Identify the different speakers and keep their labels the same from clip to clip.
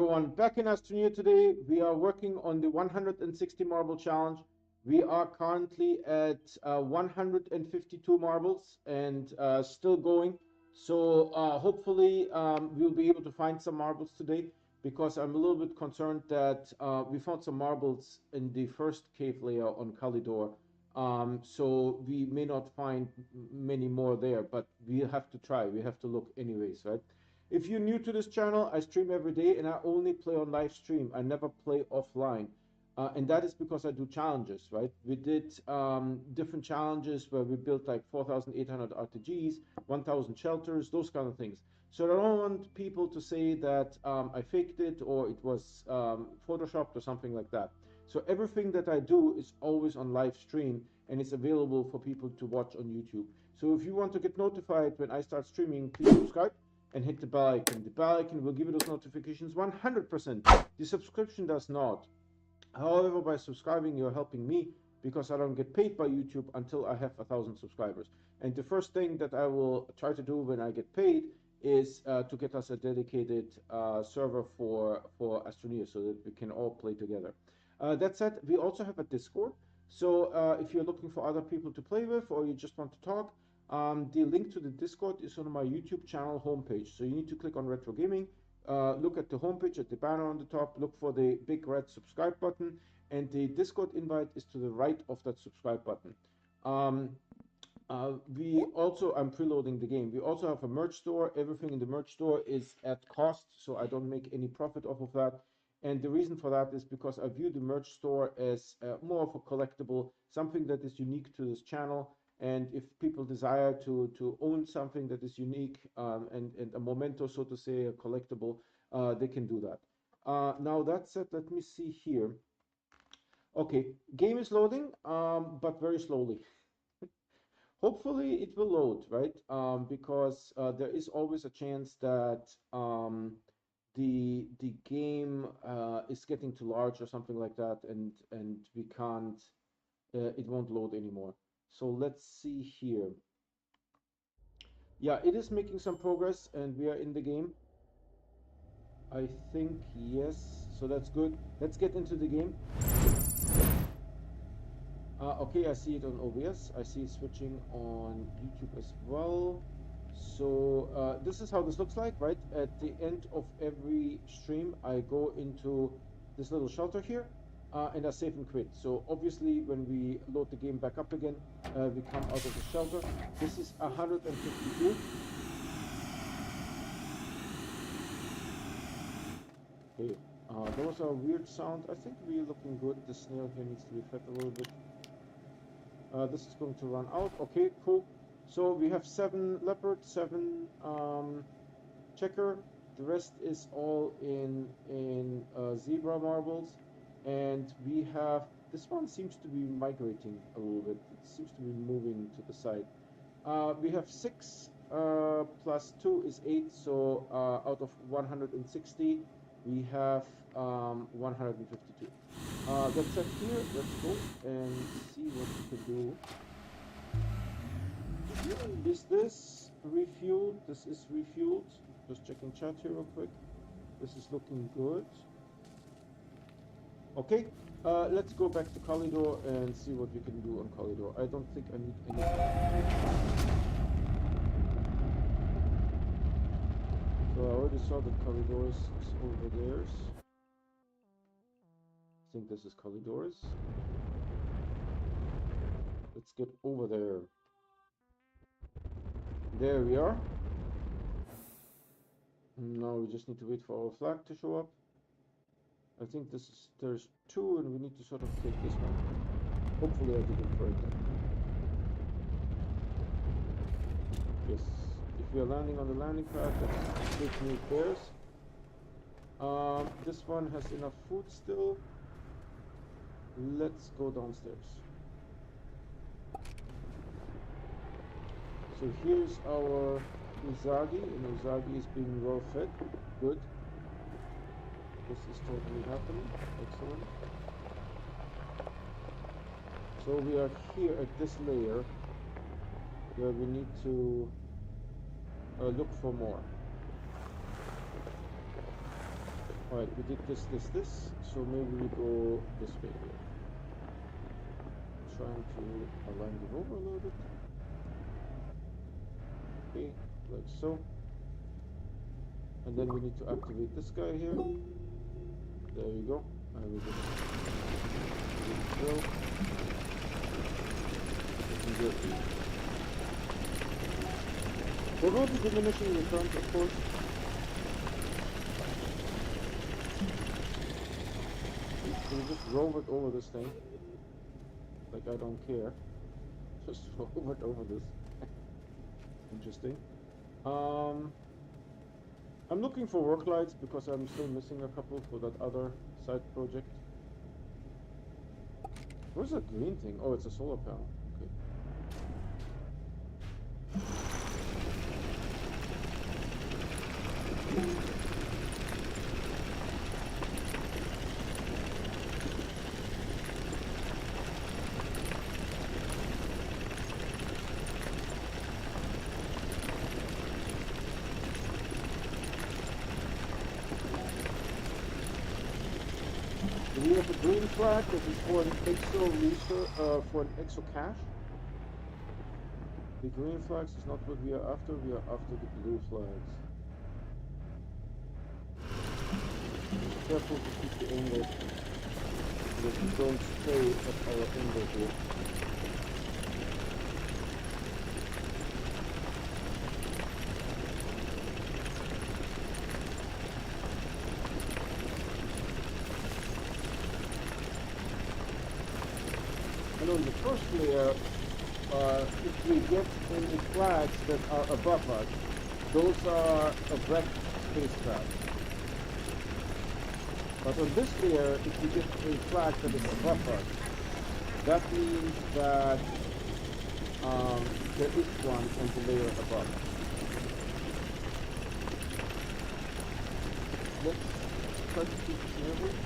Speaker 1: everyone, back in Astroneer today. We are working on the 160 marble challenge. We are currently at 152 marbles and still going. So hopefully we'll be able to find some marbles today, because I'm a little bit concerned that we found some marbles in the first cave layer on Kalidor. So we may not find many more there, but we have to try. We have to look anyways, right? If you're new to this channel, I stream every day and I only play on live stream. I never play offline. And that is because I do challenges, right? We did different challenges where we built like 4,800 RTGs, 1,000 shelters, those kind of things. So I don't want people to say that I faked it or it was photoshopped or something like that. So everything that I do is always on live stream and it's available for people to watch on YouTube. So if you want to get notified when I start streaming, please subscribe and hit the bell icon. The bell icon will give you those notifications 100%. The subscription does not. However, by subscribing, you're helping me, because I don't get paid by YouTube until I have 1,000 subscribers. And the first thing that I will try to do when I get paid is to get us a dedicated server for Astroneer, so that we can all play together. That said, we also have a Discord. So if you're looking for other people to play with, or you just want to talk, the link to the Discord is on my YouTube channel homepage. So you need to click on Retro Gaming, look at the homepage, at the banner on the top, look for the big red subscribe button, and the Discord invite is to the right of that subscribe button. I'm preloading the game. We also have a merch store. Everything in the merch store is at cost, so I don't make any profit off of that. And the reason for that is because I view the merch store as more of a collectible, something that is unique to this channel. And if people desire to own something that is unique and a memento, so to say, a collectible, they can do that. Now that said, let me see here. Okay, game is loading, but very slowly. Hopefully it will load, right? Because there is always a chance that the game is getting too large or something like that, and we can't. It won't load anymore. So let's see here. Yeah, it is making some progress and we are in the game. I think, yes, so that's good. Let's get into the game. Okay, I see it on OBS. I see it switching on YouTube as well. So this is how this looks like, right? At the end of every stream, I go into this little shelter here. And I save and quit. So obviously when we load the game back up again, we come out of the shelter. This is 152. Okay, there was a weird sound. I think we're looking good. The snail here needs to be fed a little bit. This is going to run out. Okay, cool. So we have 7 leopard, 7 checker. The rest is all in zebra marbles. And we have, this one seems to be migrating a little bit. It seems to be moving to the side. We have 6 plus 2 is 8. So out of 160, we have 152. That's it here. Let's go and see what we can do. Is this refueled? This is refueled. Just checking chat here real quick. This is looking good. Okay, let's go back to Kalidor and see what we can do on Kalidor. I don't think I need any. So I already saw that Kalidor is over there. I think this is Kalidor's. Let's get over there. There we are. Now we just need to wait for our flag to show up. I think there's 2 and we need to sort of take this one. Hopefully I did it correctly. Yes, if we are landing on the landing pad, let's take new pairs. This one has enough food still. Let's go downstairs. So here's our Usagi, and Usagi is being well fed. Good. This is totally happening. Excellent. So we are here at this layer where we need to look for more. Alright, we did this, so maybe we go this way here. Trying to align them over a little bit. Okay, like so. And then we need to activate this guy here. There you go. And we just drill. There will be diminishing returns, of course. So we just roll it over this thing. Like I don't care. Just roll it over this. Interesting. I'm looking for work lights because I'm still missing a couple for that other side project. Where's that green thing? Oh, it's a solar panel. Okay. We have a green flag that is for an for an exo cache. The green flags is not what we are after the blue flags. Be careful to keep the angle so that we don't stay at our angle here. And on the first layer, if we get any flags that are above us, those are a wrecked spacecraft. But on this layer, if we get a flag that is above us, that means that there is one on the layer above. Let's try to keep it moving.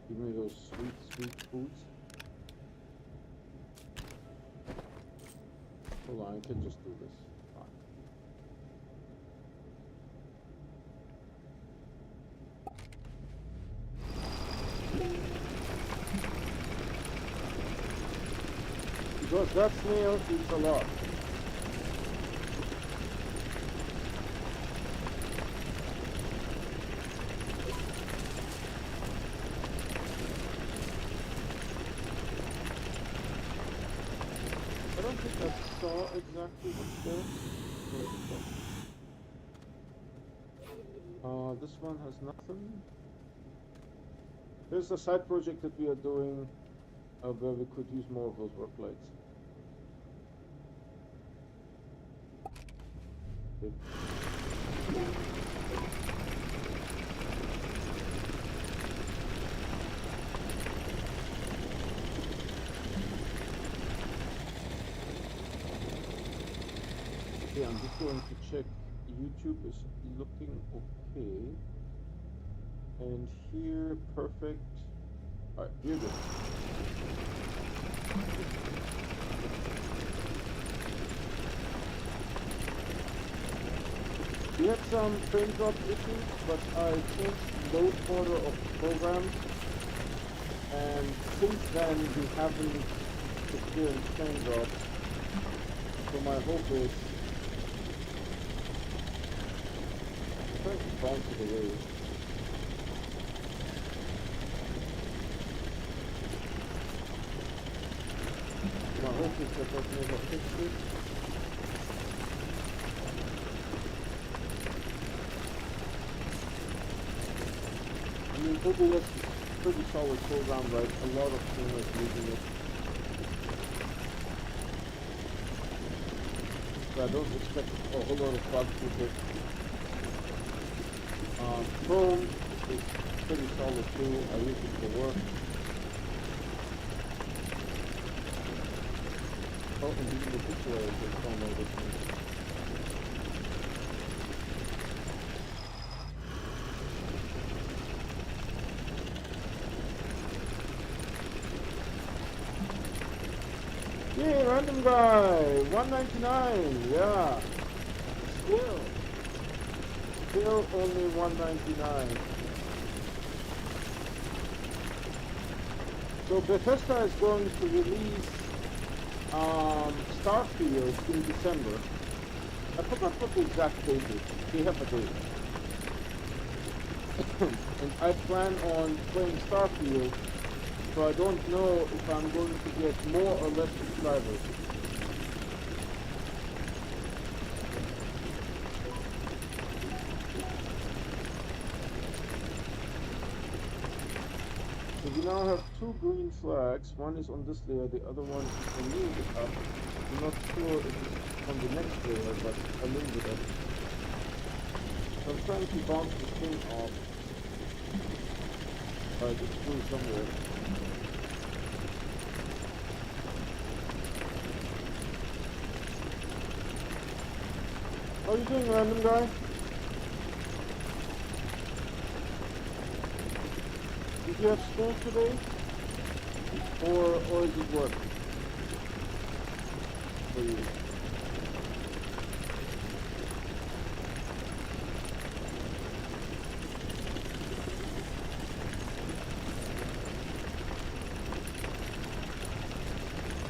Speaker 1: Give me those sweet foods. Hold on, I can just do this. Fine. Because that snail eats a lot. I don't think I saw exactly what's there. This one has nothing. There's a side project that we are doing where we could use more of those work lights. Okay. Okay, I'm just going to check. YouTube is looking okay. And here, perfect. Alright, here we go. We had some frame drop issues, but I changed load order of programs. And since then, we haven't experienced frame drops. So my hope is trying to bounce it away. My hope is that that never fixed it. I mean, OBS is a pretty solid program, right? A lot of streamers using it. So I don't expect a whole lot of bugs with it. Chrome is pretty solid too. I use it for work. Oh, and even the picture is Chrome over this. random guy. 199. Yeah. Still only 199. So Bethesda is going to release Starfield in December. I forgot what the exact date is. They have a date. And I plan on playing Starfield, so I don't know if I'm going to get more or less subscribers. So we now have two green flags. One is on this layer, the other one is a little bit up. I'm not sure if it's on the next layer, but a little bit up. So I'm trying to bounce the thing off. Alright, it's through somewhere. How are you doing, random guy? Did you have school today? Or is it work for you?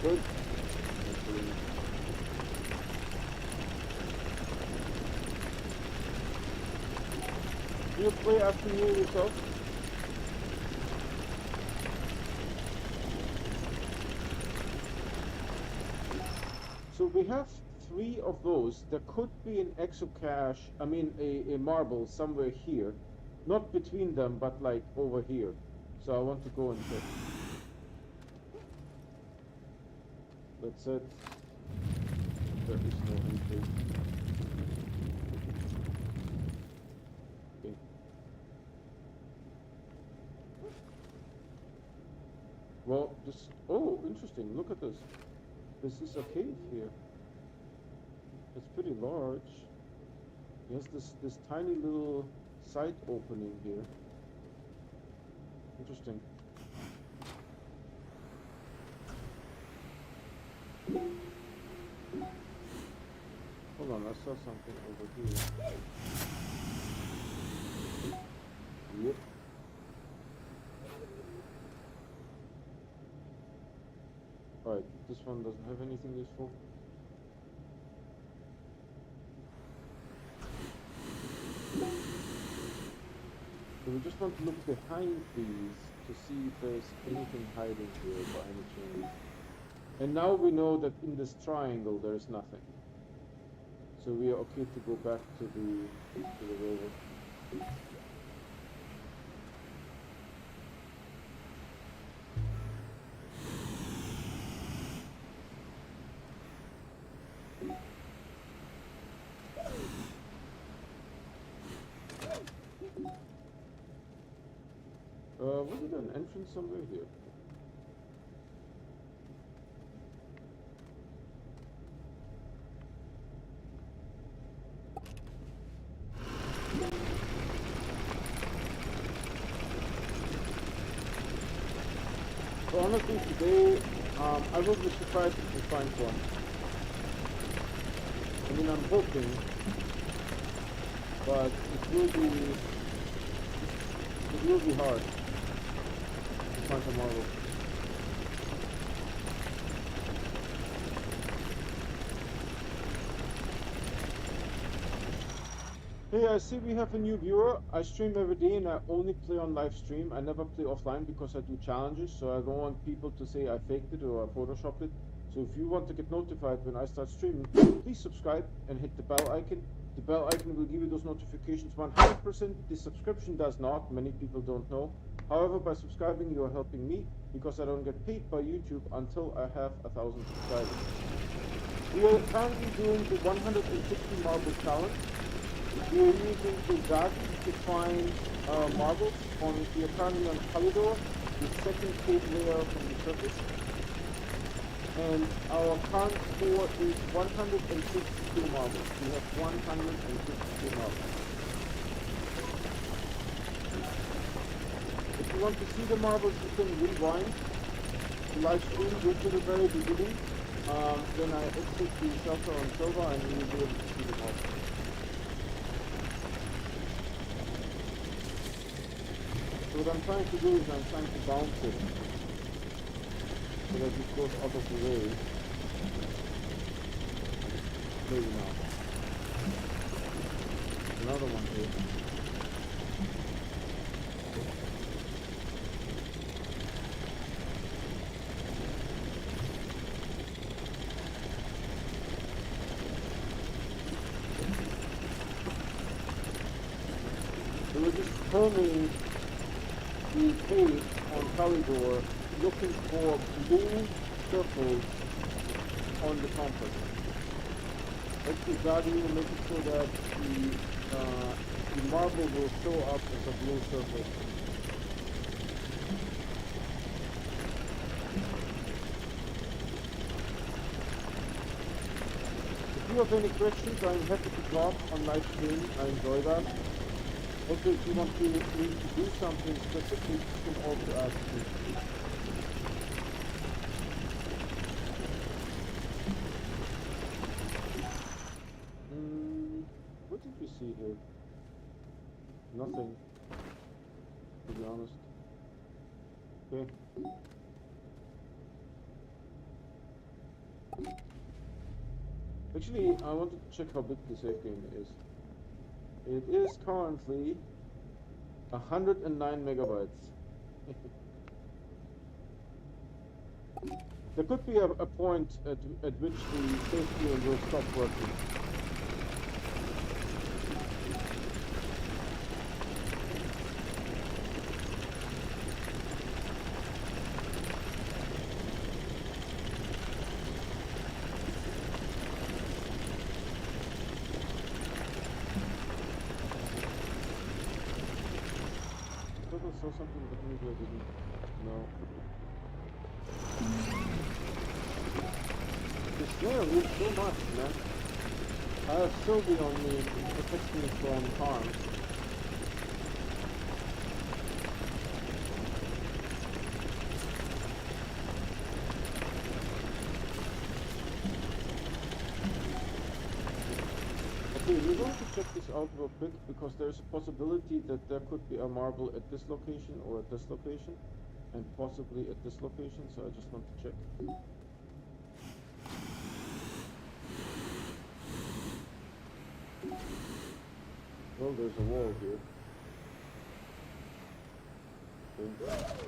Speaker 1: Good. Do you play Astroneer yourself? So we have 3 of those. There could be an exocache, a marble somewhere here. Not between them, but like over here. So I want to go and check. That's it. There is no entry. Okay. Well, oh, interesting. Look at this. This is a cave here. It's pretty large. It has this tiny little side opening here. Interesting. Hold on, I saw something over here. Yep. Alright, this one doesn't have anything useful. So we just want to look behind these to see if there's anything hiding here by any chance. And now we know that in this triangle there is nothing. So we are okay to go back to the rover. Was it an entrance somewhere here? So honestly, today, I will be surprised if we find one. I mean, I'm hoping, but it will be hard to find a marble. Hey, I see we have a new viewer. I stream every day and I only play on live stream. I never play offline because I do challenges, so I don't want people to say I faked it or I photoshopped it. So if you want to get notified when I start streaming, please subscribe and hit the bell icon. The bell icon will give you those notifications 100%. The subscription does not. Many people don't know. However, by subscribing, you are helping me because I don't get paid by YouTube until I have 1,000 subscribers. We are currently doing the 160 marble challenge. We are using the Zagi to find marbles. We are currently on Kalidor, the second cave layer from the surface. And our current score is 162 marbles. We have 162 marbles. If you want to see the marbles, you can rewind the live stream, go to the very beginning, when I exit the shelter on silver, and you will be able to see them also. So what I'm trying to do is I'm trying to bounce it so that it goes out of the way. Maybe now. Another one here. So we're just combing the page on Calidor, looking for blue circles on the compass. Actually guiding, making sure that the marble will show up as a blue circle. If you have any questions, I'm happy to talk on live stream. I enjoy that. Also, if you want me to do something specific, you can also ask me. What did we see here? Nothing, to be honest. Okay. Actually, I wanted to check how big the save game is. It is currently 109 megabytes. There could be a point at which the save game will stop working. Saw something, but maybe I didn't. No. The snare moves so much, man. I have Sylvie on me, it protects me from harm. Okay, we're going to check this out real quick because there's a possibility that there could be a marble at this location or at this location and possibly at this location, so I just want to check. Well, there's a wall here. Okay.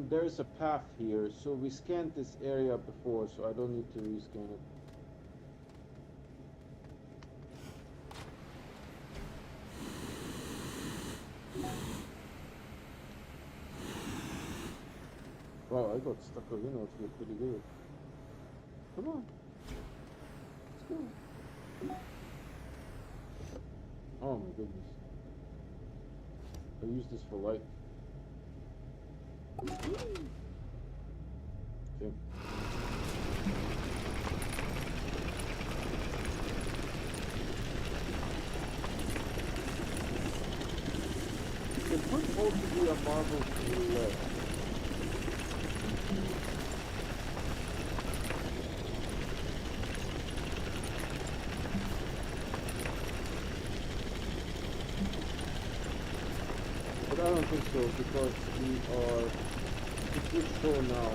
Speaker 1: There's a path here, so we scanned this area before, so I don't need to rescan it. Wow, I got stuck over here pretty good. Come on. Let's go. Oh my goodness. I use this for light. Okay. It could also be a marble to the left. But I don't think so, because we are it's show now.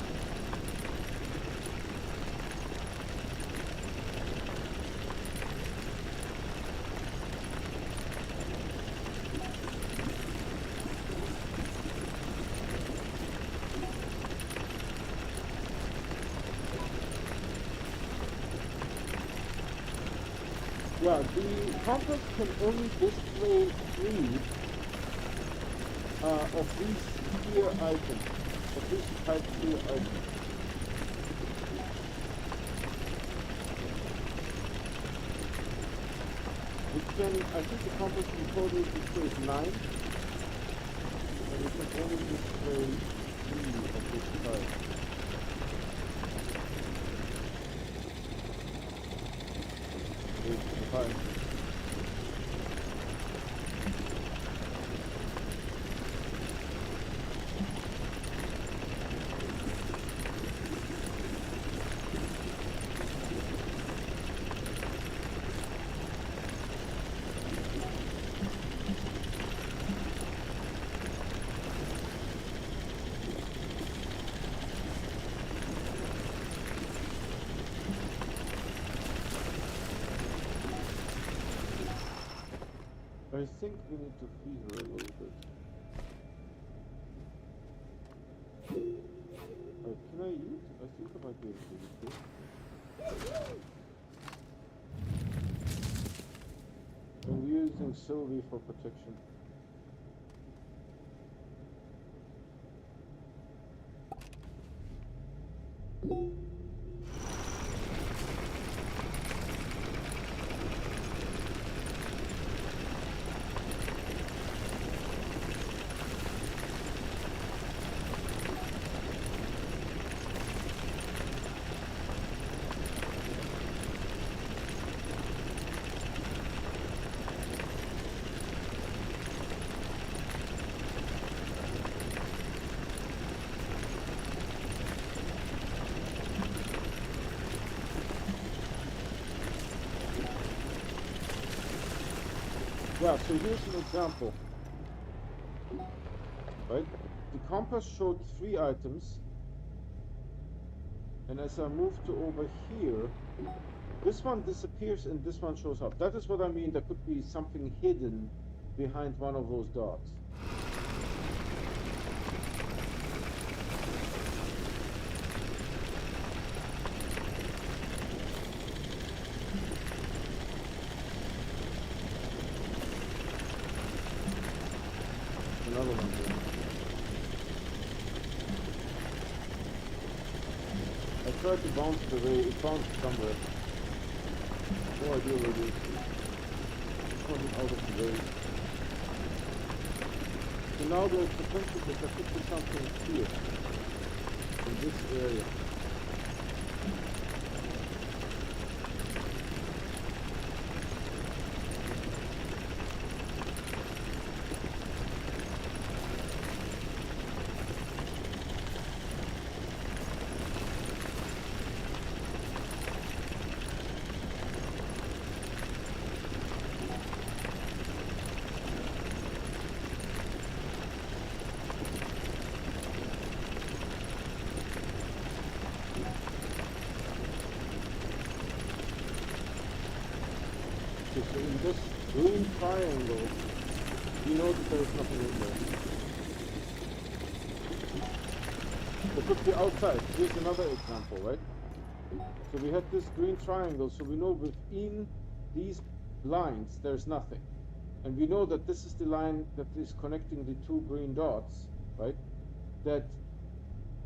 Speaker 1: Yeah, the compass can only display 3 of these sphere icons. Of these type sphere icons. It can, I think the compass can totally display 9, and it can only display 3 of this type. Hi. I think we need to feed her a little bit. Can I eat? I think I might be able to eat this. I'm using Sylvie for protection. Yeah, so here's an example, right? The compass showed 3 items, and as I move to over here, this one disappears and this one shows up. That is what I mean, there could be something hidden behind one of those dots. Another one there. I tried to bounce it away, it bounced somewhere. No idea where it is. It's coming out of the way. So now there's potential that there could be something here, in this area. So in this green triangle, you know that there is nothing in there. It could be outside. Here's another example, right? So we had this green triangle, so we know within these lines there's nothing. And we know that this is the line that is connecting the 2 green dots, right? That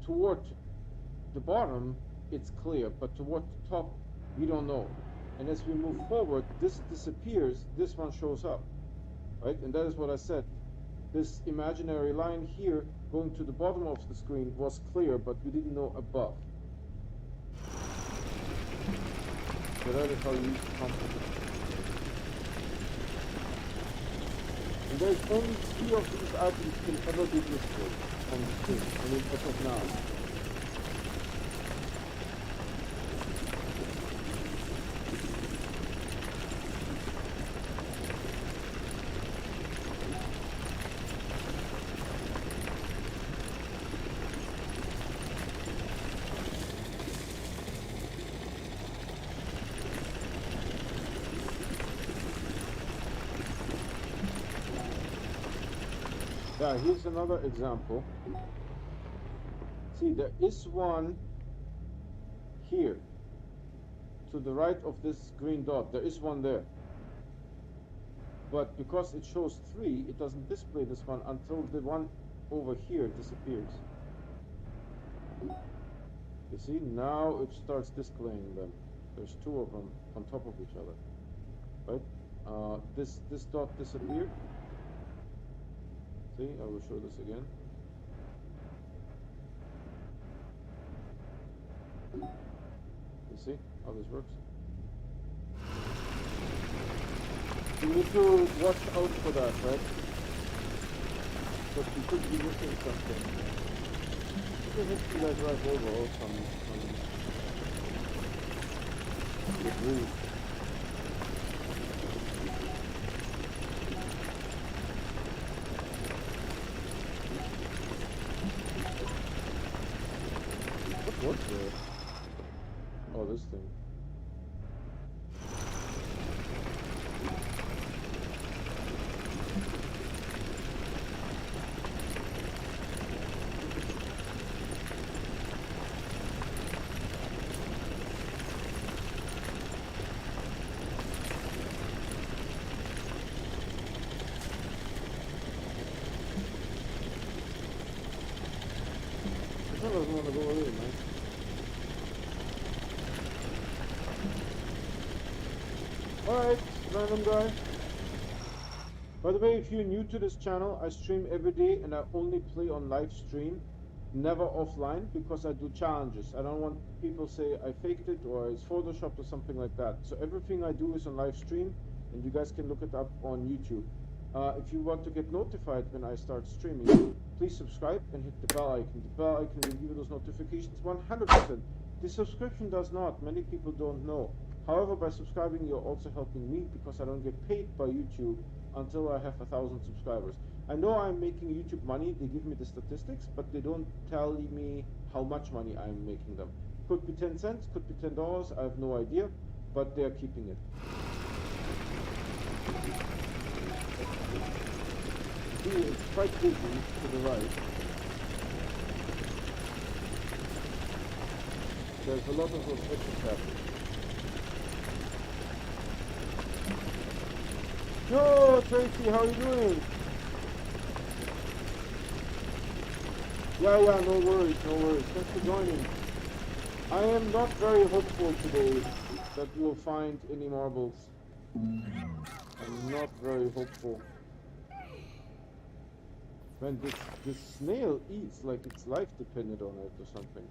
Speaker 1: toward the bottom, it's clear, but toward the top, we don't know. And as we move forward, this disappears, this one shows up, right? And that is what I said. This imaginary line here going to the bottom of the screen was clear, but we didn't know above. So that is how you use the compass. And there's only 3 of these items can ever be displayed on the screen, I mean, as of now. Yeah, here's another example. See, there is one here, to the right of this green dot. There is one there. But because it shows 3, it doesn't display this one until the one over here disappears. You see, now it starts displaying them. There's 2 of them on top of each other, right? This dot disappeared. See, I will show this again. You see how this works? You need to watch out for that, right? But you could be missing something. What if you guys drive over or some debris? What's there? Oh, this thing. I doesn't want to go away, man. Alright, random guy. By the way, if you're new to this channel, I stream every day and I only play on live stream, never offline, because I do challenges. I don't want people say I faked it or it's photoshopped or something like that. So everything I do is on live stream and you guys can look it up on YouTube. If you want to get notified when I start streaming, please subscribe and hit the bell icon. The bell icon will give you those notifications 100%. The subscription does not. Many people don't know. However, by subscribing, you're also helping me because I don't get paid by YouTube until I have 1,000 subscribers. I know I'm making YouTube money. They give me the statistics, but they don't tell me how much money I'm making them. Could be 10 cents, could be $10. I have no idea, but they're keeping it. See, it's quite busy to the right. There's a lot of those edges happening. Yo, Tracy, how are you doing? Yeah, no worries, no worries. Thanks for joining. I am not very hopeful today that we'll find any marbles. I'm not very hopeful. Man, this snail eats like its life depended on it or something.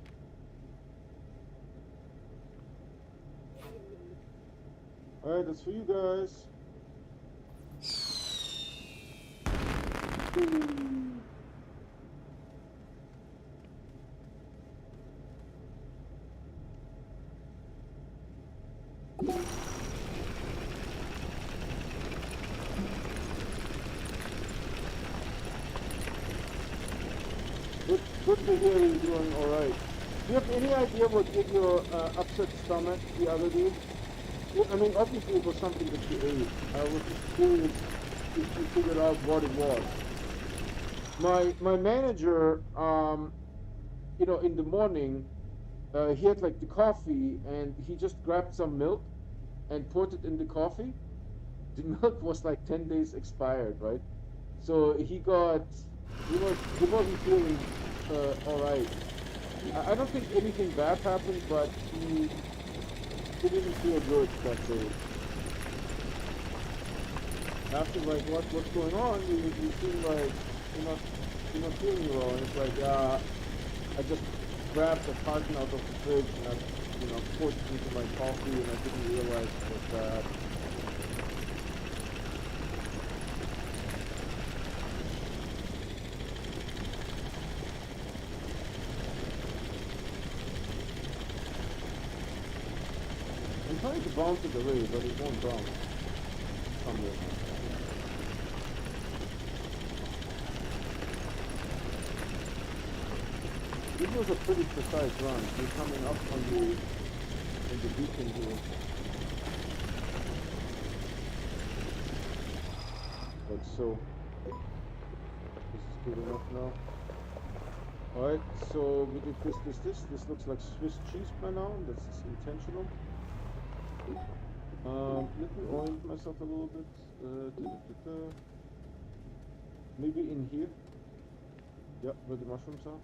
Speaker 1: Alright, that's for you guys. Good to hear you're doing alright. Do you have any idea what gave your upset stomach the other day? I mean, obviously it was something that you ate. I was just curious if you figured out what it was. My manager, you know, in the morning, he had like the coffee and he just grabbed some milk and poured it in the coffee. The milk was like 10 days expired, right? So he wasn't feeling alright. I don't think anything bad happened, but he didn't feel good that day. After like, what's going on? You seem like you're not feeling well, and it's like, I just grabbed a carton out of the fridge and I, poured it into my coffee, and I didn't realize it was bad. I'm trying to bounce it away, but it won't bounce. Somewhere. This was a pretty precise run. We're coming up on the beacon here. Like so. This is good enough now. Alright, so we did this. This looks like Swiss cheese by now. That's intentional. Let me orient myself a little bit. Maybe in here. Yep, where the mushrooms are.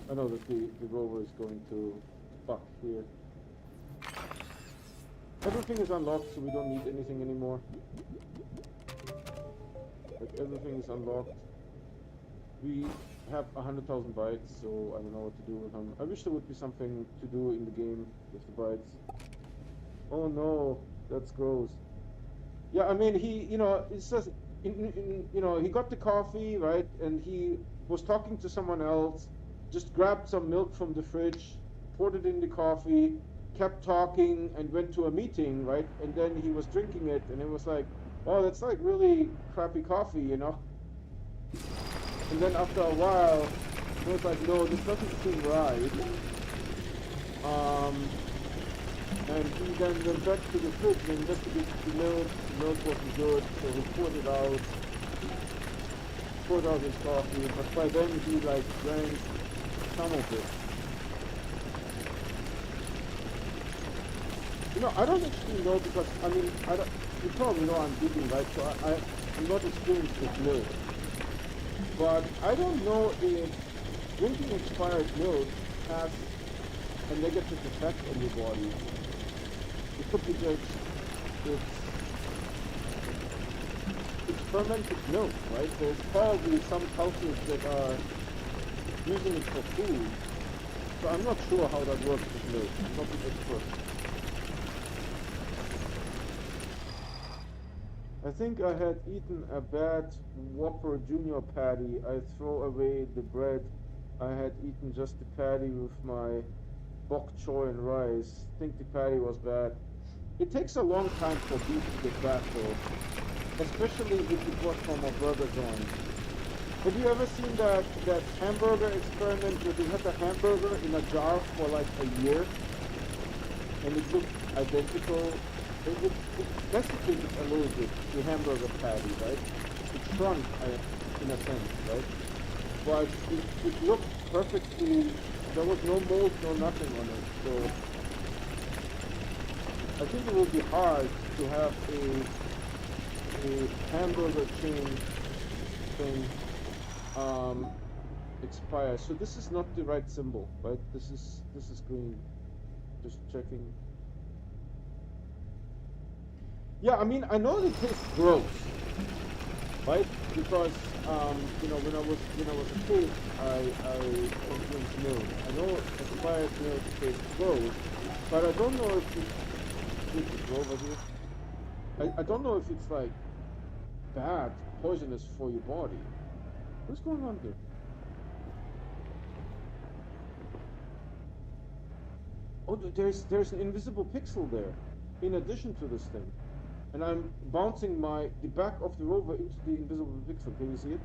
Speaker 1: I know that the rover is going to fuck here. Everything is unlocked, so we don't need anything anymore. Like, everything is unlocked. We have 100,000 bytes, so I don't know what to do with them. I wish there would be something to do in the game with the bytes. Oh no, that's gross. Yeah, I mean, it says, he got the coffee, right? And he was talking to someone else, just grabbed some milk from the fridge, poured it in the coffee, kept talking, and went to a meeting, right? And then he was drinking it, and it was like, oh, that's like really crappy coffee. And then after a while, he was like, no, this doesn't seem right. Um, and he then went back to the fridge and investigated the milk. The milk wasn't good, so he poured out his coffee. But by then he like drank some of it. I don't actually know because I mean you probably know I'm vegan, right? So I'm not experienced with milk. But I don't know if drinking expired milk has a negative effect on your body. It could be just it's fermented milk, right? There's probably some cultures that are using it for food. So I'm not sure how that works with milk. I'm not an expert. I think I had eaten a bad Whopper Junior patty. I throw away the bread. I had eaten just the patty with my bok choy and rice. I think the patty was bad. It takes a long time for beef to get bad though, especially if it was from a burger joint. Have you ever seen that hamburger experiment where they had a hamburger in a jar for like a year and it looked identical? It desiccated a little bit, the hamburger patty, right? It shrunk in a sense, right? But it looked perfectly, there was no mold, no nothing on it. So I think it would be hard to have a hamburger chain thing expire. So this is not the right symbol, right? This is green. Just checking. Yeah, I mean, I know it tastes gross, right? Because when I was a kid, I consumed milk. I know expired milk tastes gross, but I don't know if it's over here. I don't know if it's like bad, poisonous for your body. What's going on here? Oh, there's an invisible pixel there, in addition to this thing. And I'm bouncing the back of the rover into the invisible pixel. Can you see it?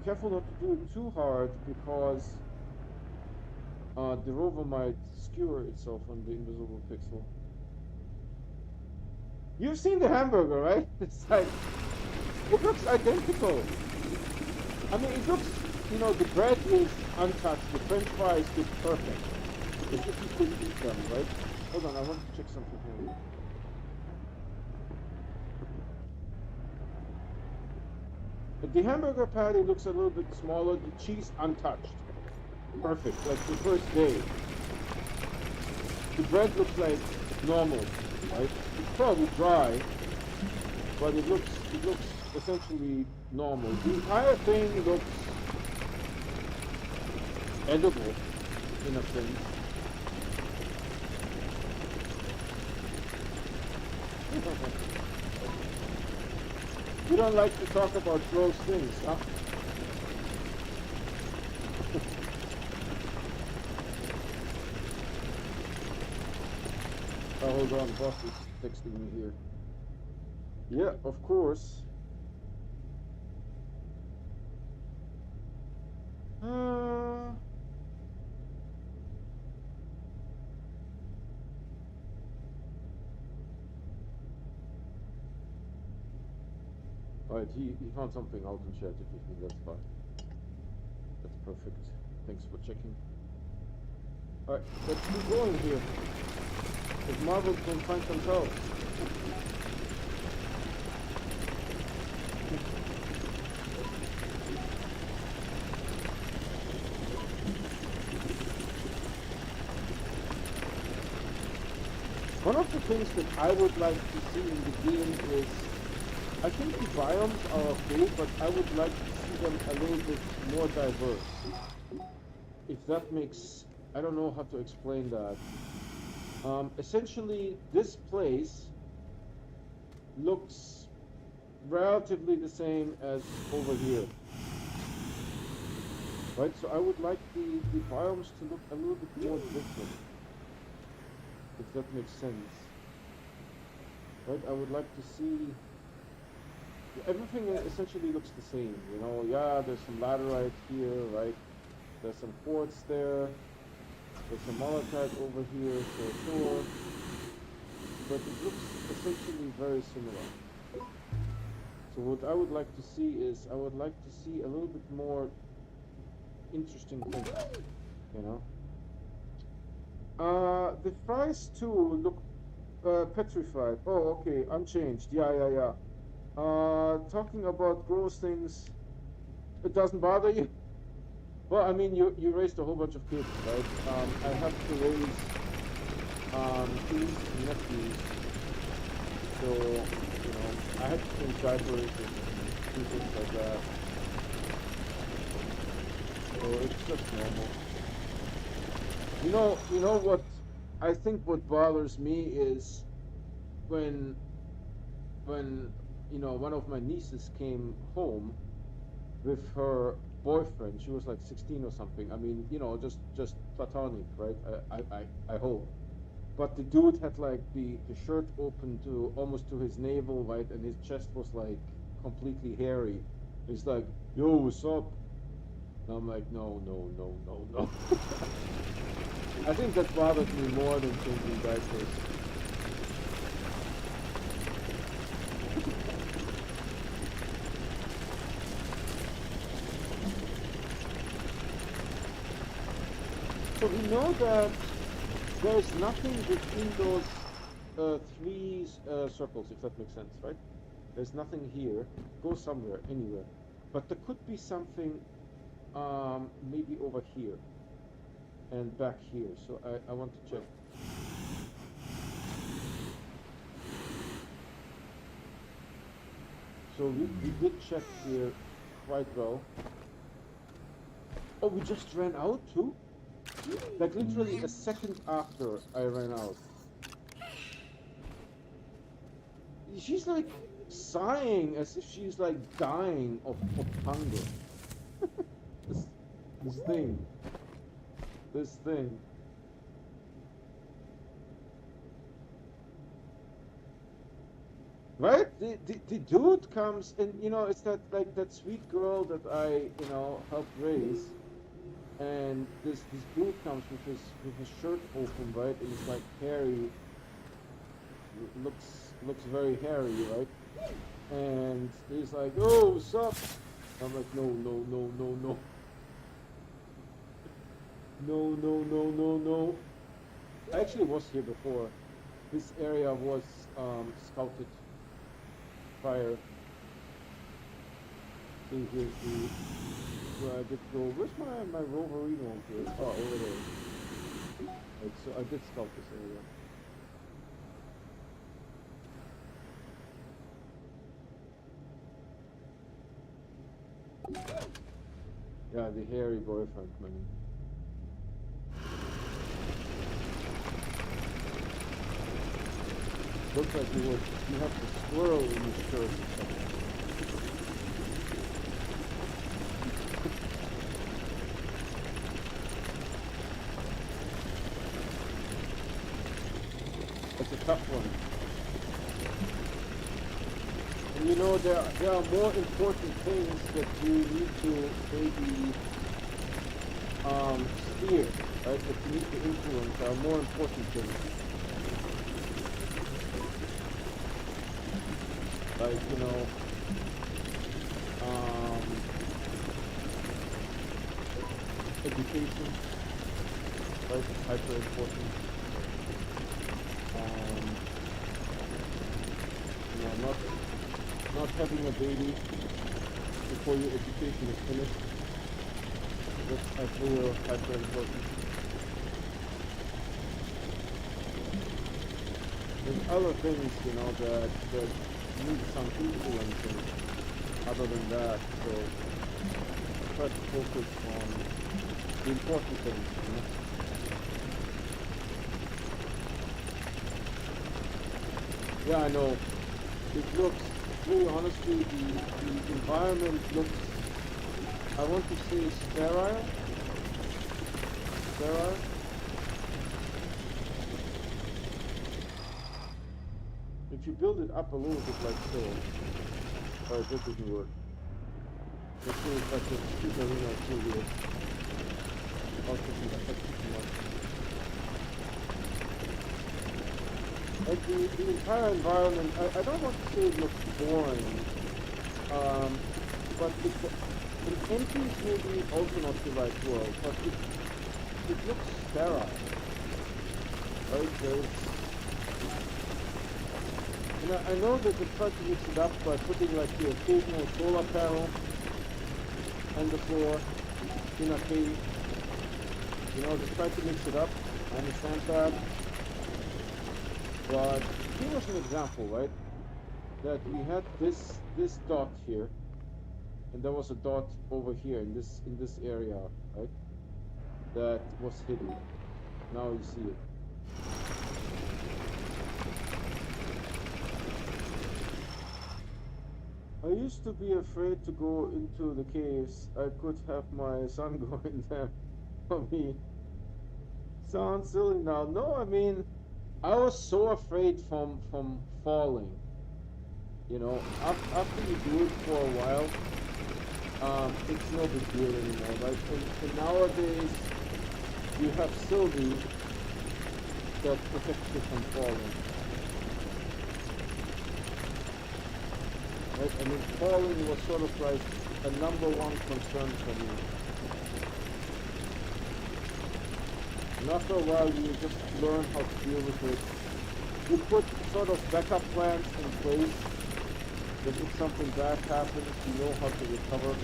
Speaker 1: Careful not to do it too hard because the rover might skewer itself on the invisible pixel. You've seen the hamburger, right? It's like, it looks identical. I mean, it looks, the bread is untouched. The French fries look perfect. As if you could eat them, right? Hold on, I want to check something here. The hamburger patty looks a little bit smaller, the cheese untouched. Perfect, like the first day. The bread looks like normal, right? It's probably dry, but it looks essentially normal. The entire thing looks edible in a sense. You don't like to talk about gross things, huh? Oh, hold on, boss is texting me here. Yeah, of course. Alright, he found something out and shared it with me, that's fine. That's perfect. Thanks for checking. Alright, let's keep going here. If Marvel can find themselves. One of the things that I would like to see in the game is, I think the biomes are okay, but I would like to see them a little bit more diverse. If that makes I don't know how to explain that. Essentially, this place looks relatively the same as over here, right? So I would like the biomes to look a little bit more different, if that makes sense, right? I would like to see everything essentially looks the same, you know. Yeah, there's some laterite here, right? There's some quartz there. There's some malachite over here, for sure. But it looks essentially very similar. So what I would like to see is, I would like to see a little bit more interesting things, you know. The fries too look petrified. Oh, okay, unchanged. Yeah. Talking about gross things, it doesn't bother you? Well, I mean, you raised a whole bunch of kids, right? I have to raise two nieces and nephews, so, you know, I had to change diapers and do things like that. So it's just normal. You know what? I think what bothers me is when you know, one of my nieces came home with her boyfriend. She was like 16 or something. I mean, you know, just platonic, right? I hope. But the dude had like the shirt open to almost to his navel, right? And his chest was like completely hairy. He's like, "Yo, what's up?" And I'm like, no. I think that bothered me more than changing diapers. So we know that there's nothing between those three circles, if that makes sense, right? There's nothing here. Go somewhere, anywhere. But there could be something maybe over here and back here. So I want to check. So we did check here quite well. Oh, we just ran out too? Like literally a second after I ran out. She's like sighing as if she's like dying of hunger. This thing. This thing. Right? The dude comes and, you know, it's that like that sweet girl that I, you know, helped raise. And this dude comes with his shirt open, right? And it's like hairy. Looks very hairy, right? And he's like, "Oh, what's up?" I'm like, no. No. I actually was here before. This area was scouted prior. See, here's where I did go. Where's my Roverino here? Oh, over there. Right, so I did scout this area. Yeah, the hairy boyfriend, man. Looks like you have the squirrel in his shirt or something. That's a tough one. And you know, there are more important things that you need to maybe steer, right? That you need to influence. There are more important things. Like, you know, education, right? It's hyper important. You know, not having a baby before your education is finished. That's, I feel, hyper important. There's other things, you know, that need some influencing other than that, so try to focus on the important things, you know? Yeah, I know. It looks, really honestly, the environment looks, I want to say sterile. Sterile. If you build it up a little bit like so, alright, that doesn't work. Let's see if I can keep arena too weird. I'll put that too much. Like the entire environment, I don't want to say it looks boring, but an empty is maybe also not the right word, but it looks sterile, right? And I know that they try to mix it up by putting like the occasional solar panel on the floor in a cave. You know, they try to mix it up. I understand that. But here was an example, right? That we had this dot here, and there was a dot over here in this area, right? That was hidden. Now you see it. I used to be afraid to go into the caves. I could have my son go in there for me. Sounds silly now. No, I mean, I was so afraid from falling. You know, after you do it for a while, it's no big deal anymore, right? And nowadays, you have Sylvie that protects you from falling. Right? I mean, falling was sort of like a #1 concern for me. And after a while, you just learn how to deal with it. You put sort of backup plans in place that if something bad happens, you know how to recover.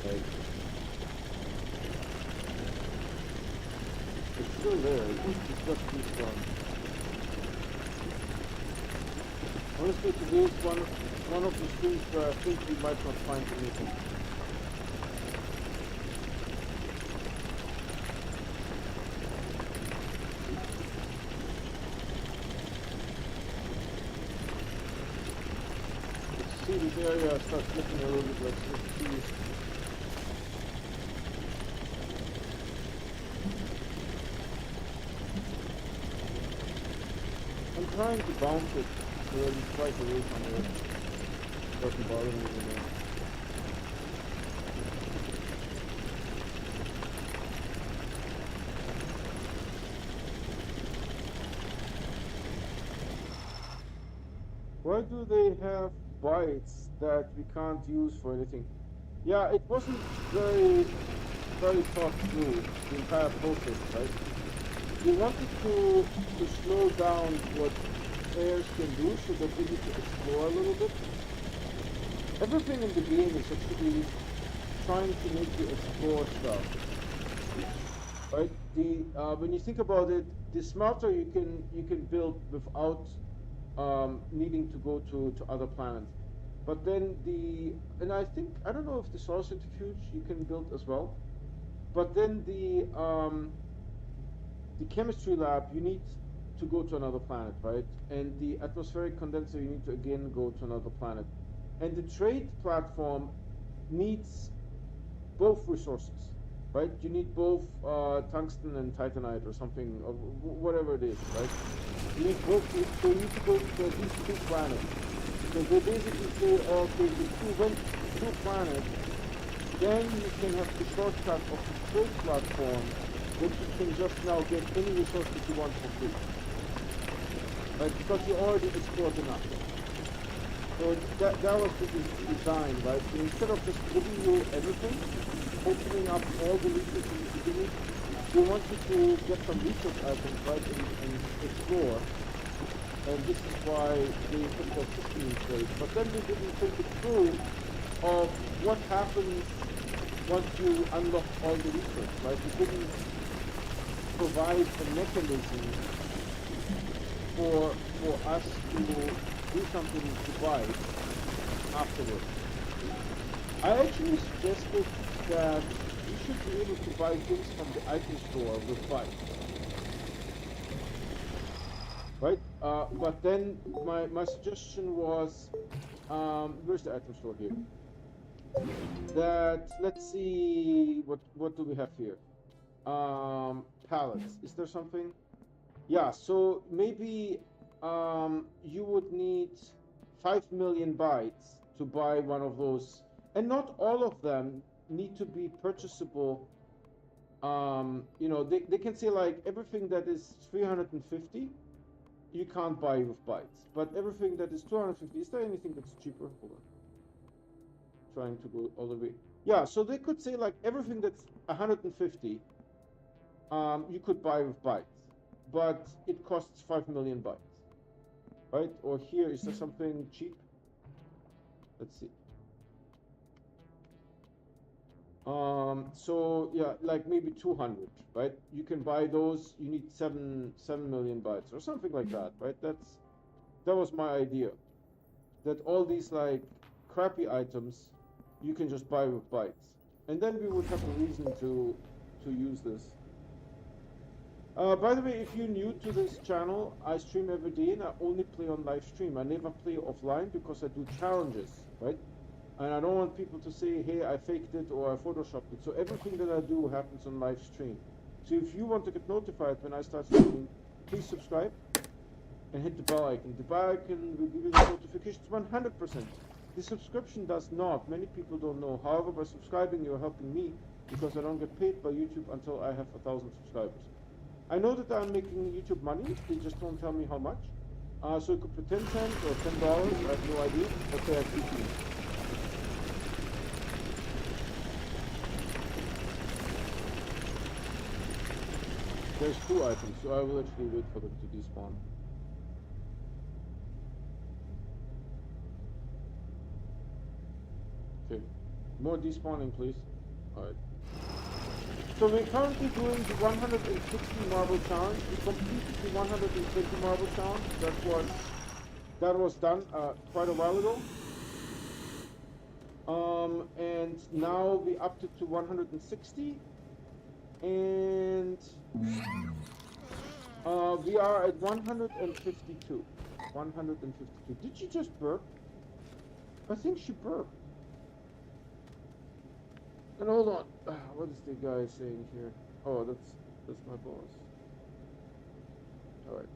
Speaker 1: Right. It's still there. It's just respawn. Honestly, today is one of the streams where I think we might not find anything. Let's see this area starts looking a little bit like trees. I'm trying to bounce it so that it's right away from it. Doesn't bother me anymore. Why do they have bytes that we can't use for anything? Yeah, it wasn't very thought through, the entire process, right? We wanted to slow down what players can do so that they need to explore a little bit. Everything in the game is actually trying to make you explore stuff. Right? When you think about it, the smarter you can build without needing to go to other planets. But then and I don't know if the solar centrifuge you can build as well. But then the chemistry lab, you need to go to another planet, right? And the atmospheric condenser, you need to again go to another planet. And the trade platform needs both resources, right? You need both tungsten and titanite or something, or whatever it is, right? You need both, so you need to go to at least 2 planets. So they basically say, okay, if you went to 2 planets, then you can have the shortcut of the trade platform that you can just now get any resource that you want for free. Right? Because you already explored enough. So that was the design, right? So instead of just giving you everything, opening up all the resources in the beginning, we want you to get some research items, right, and explore. And this is why they put that system in place. But then they didn't think it through of what happens once you unlock all the research, right? They didn't provide a mechanism for us to do something to buy afterwards. I actually suggested that we should be able to buy things from the item store with bytes. Right? But then my suggestion was, where's the item store here? That, let's see, what do we have here? Pallets. Is there something? Yeah, so maybe you would need 5 million bytes to buy one of those. And not all of them need to be purchasable. You know, they can say like everything that is 350, you can't buy with bytes. But everything that is 250, is there anything that's cheaper? Hold on. Trying to go all the way. Yeah, so they could say like everything that's 150, you could buy with bytes. But it costs 5 million bytes. Right? Or here, is there something cheap? Let's see. So yeah, like maybe 200, right? You can buy those. You need 7 million bytes or something like that, right? That was my idea. That all these like crappy items, you can just buy with bytes, and then we would have a reason to use this. By the way, if you're new to this channel, I stream every day and I only play on live stream. I never play offline because I do challenges, right? And I don't want people to say, hey, I faked it or I photoshopped it. So everything that I do happens on live stream. So if you want to get notified when I start streaming, please subscribe and hit the bell icon. The bell icon will give you the notifications 100%. The subscription does not. Many people don't know. However, by subscribing, you're helping me because I don't get paid by YouTube until I have 1,000 subscribers. I know that I'm making YouTube money. They just don't tell me how much. So it could be 10 cents or $10. I have no idea. Okay, I keep you. There's 2 items, so I will actually wait for them to despawn. Okay, more despawning, please. Alright. So we're currently doing the 160 marble challenge. We completed the 120 marble challenge. That was done quite a while ago. And now we upped it to 160. And we are at 152. 152. Did she just burp? I think she burped. And hold on. What is the guy saying here? Oh, that's my boss. All right.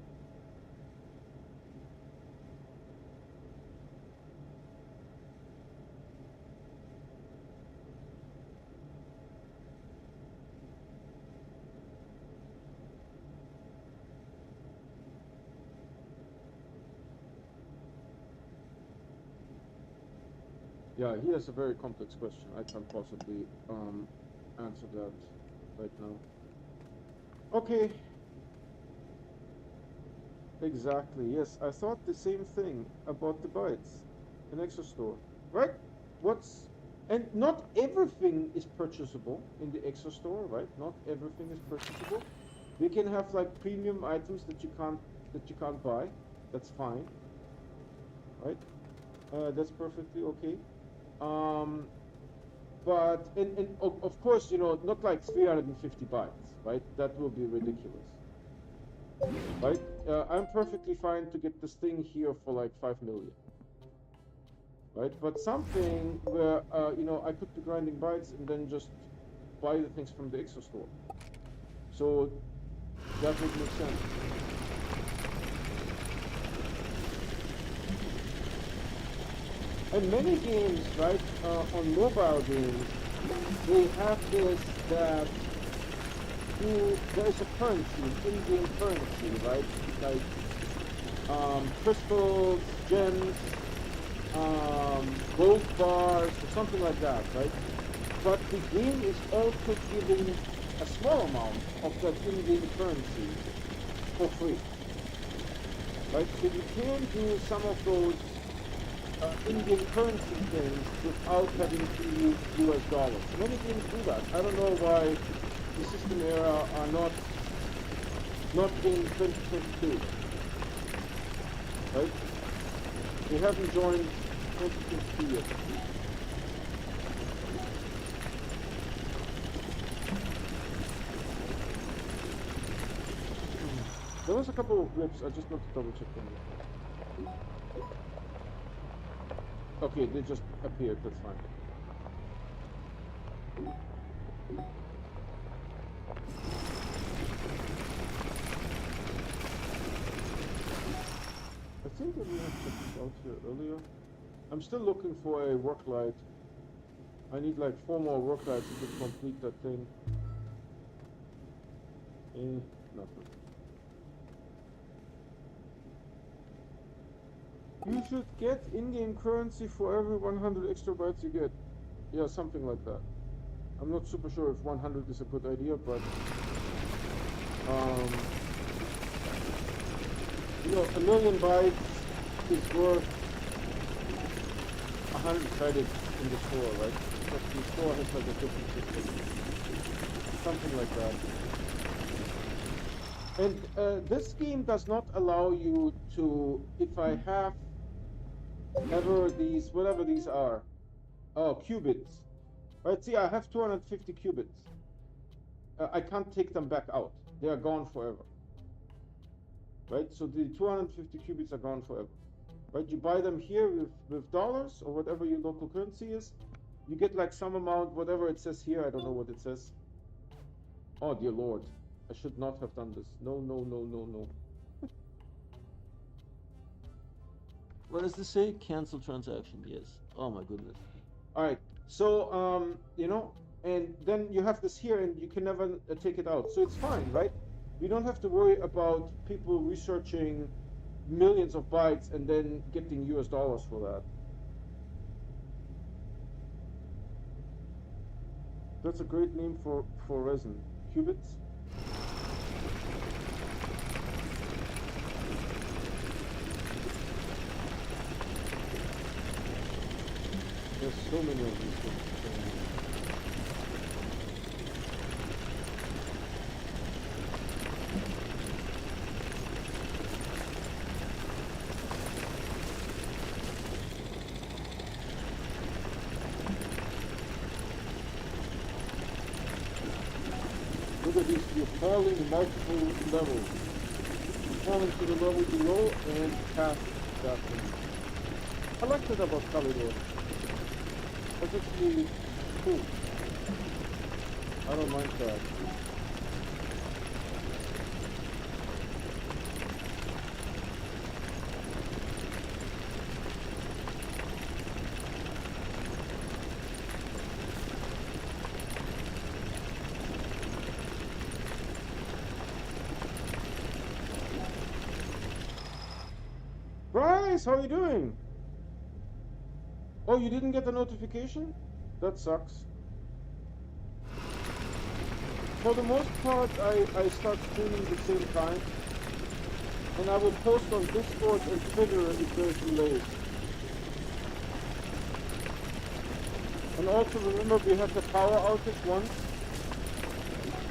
Speaker 1: Yeah, he has a very complex question. I can't possibly answer that right now. Okay. Exactly, yes. I thought the same thing about the bytes in ExoStore. Right? And not everything is purchasable in the ExoStore, right? Not everything is purchasable. We can have like premium items that you can't buy. That's fine. Right? That's perfectly okay. But of course, you know, not like 350 bytes, right? That will be ridiculous, right? I'm perfectly fine to get this thing here for like 5 million, right? But something where, you know, I could be grinding bytes and then just buy the things from the ExoStore. So that would make sense. And many games, right, on mobile games, they have this that there is a currency, an in-game currency, right? Like crystals, gems, gold bars, or something like that, right? But the game is also giving a small amount of that in-game currency for free, right? So you can do some of those Indian currency things without having to use US dollars. Many games do that. I don't know why the system era are not in 2022. Right? They haven't joined 2022 yet. There was a couple of blips, I just want to double check them. Okay, they just appeared, that's fine. I think that we have checked this out here earlier. I'm still looking for a work light. I need like 4 more work lights to complete that thing. Nothing. You should get in-game currency for every 100 extra bytes you get. Yeah, something like that. I'm not super sure if 100 is a good idea, but you know, 1,000,000 bytes is worth 100 credits in the store, right? But the store has like a different system. Something like that. And this game does not allow you to, if I have ever these, whatever these are, oh, qubits. Right, see, I have 250 qubits. I can't take them back out. They are gone forever. Right, so the 250 qubits are gone forever. Right, you buy them here with dollars or whatever your local currency is. You get like some amount, whatever it says here. I don't know what it says. Oh, dear Lord. I should not have done this. No, no, no, no, no. What does this say? Cancel transaction. Yes. Oh my goodness. All right. So, you know, and then you have this here and you can never take it out. So it's fine, right? We don't have to worry about people researching millions of bytes and then getting US dollars for that. That's a great name for resin. Qubits? There's so many of these things. Look at these, you're falling multiple levels. You're falling to the level below and past that thing. I like that about Calidor. That's actually cool. I don't mind that. Bryce, how are you doing? Oh, you didn't get the notification? That sucks. For the most part, I start streaming at the same time. And I will post on Discord and Twitter if there's delays. And also remember, we had the power outage once.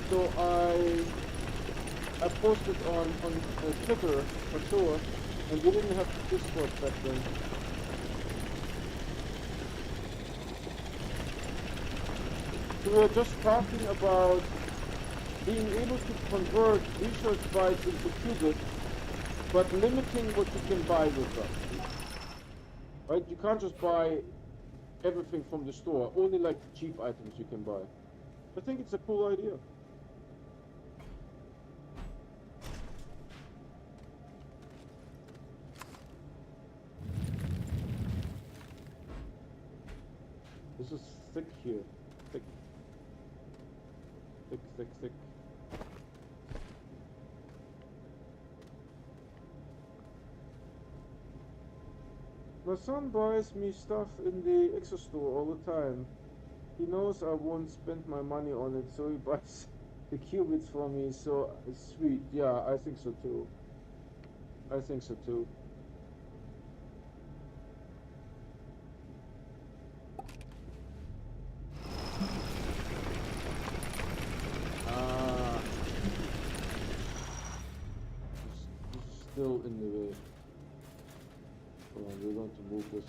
Speaker 1: So I posted on Twitter for sure. And we didn't have Discord back then. We were just talking about being able to convert research bytes into qubits, but limiting what you can buy with them. Right? You can't just buy everything from the store, only like cheap items you can buy. I think it's a cool idea. This is thick here. Thick. Thick, thick, thick. My son buys me stuff in the Exo store all the time. He knows I won't spend my money on it, so he buys the qubits for me, so it's sweet. Yeah, I think so too. I think so too. Still in the way. Hold on, we're going to move this.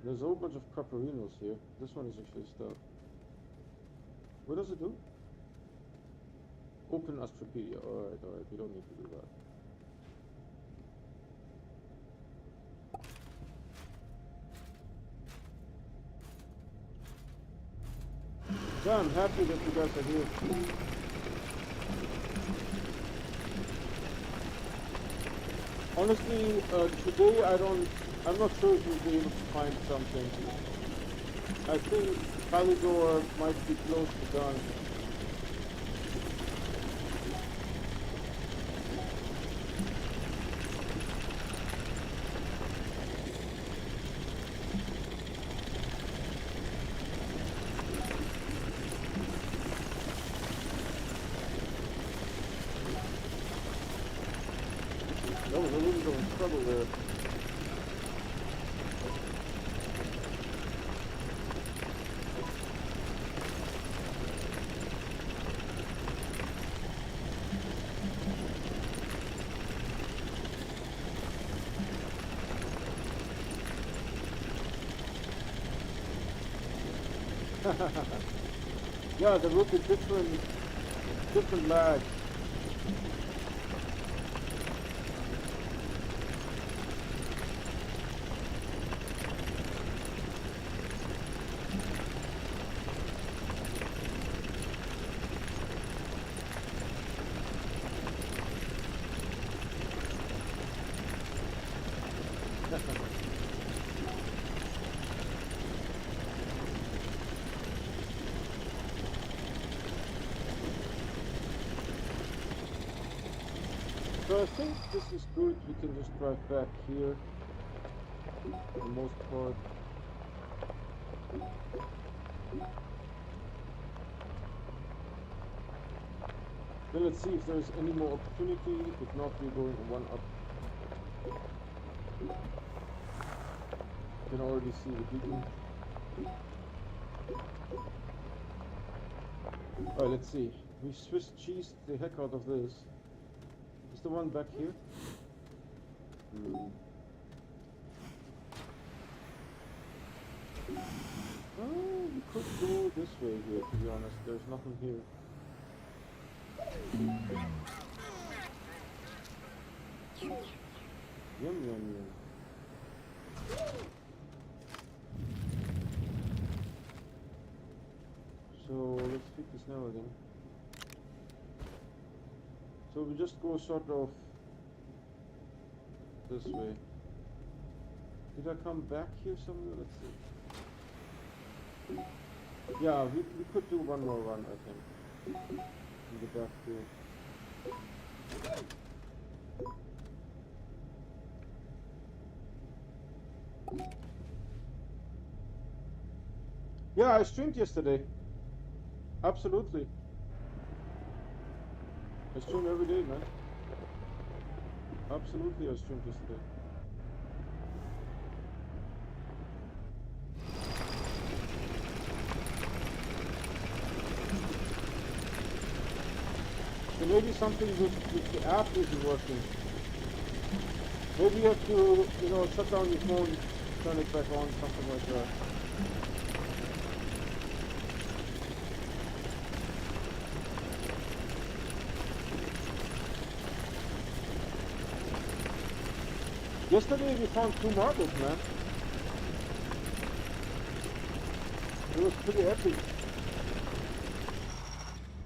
Speaker 1: There's a whole bunch of Craparinos here. This one is actually stuck. What does it do? Open Astropedia. Alright, we don't need to do that. So I'm happy that you guys are here. Honestly, today I'm not sure if you'll be able to find something. I think Kalidor might be close to done. That was a little bit of trouble there. Yeah, there will be different lag. So I think this is good. We can just drive back here for the most part. Then let's see if there's any more opportunity. If not, we're going one up. You can already see the beacon. Alright, let's see. We Swiss cheesed the heck out of this. Is the one back here? Oh, we could go this way here, to be honest. There's nothing here. Yum, yum, yum. So, let's feed this now again. So we just go sort of this way. Did I come back here somewhere? Let's see. Yeah, we could do one more run, I think. In the back here. Yeah, I streamed yesterday. Absolutely. I stream every day, man. Absolutely, I streamed yesterday. So maybe something with the app isn't working. Maybe you have to, shut down your phone, turn it back on, something like that. Yesterday we found 2 marbles, man. It was pretty epic.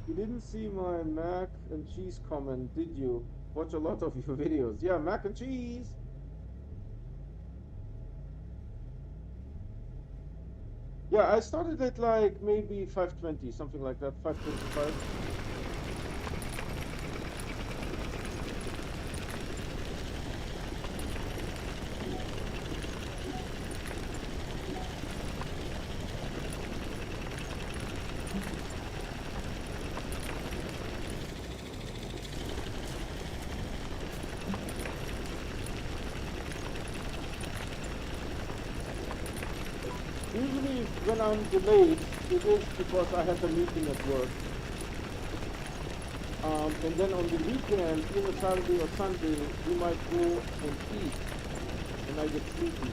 Speaker 1: You didn't see my mac and cheese comment, did you? Watch a lot of your videos. Yeah, mac and cheese! Yeah, I started at like maybe 5:20, something like that, 5:25. Usually when I'm delayed, it is because I have a meeting at work. And then on the weekend, either Saturday or Sunday, we might go and eat, and I get sleepy.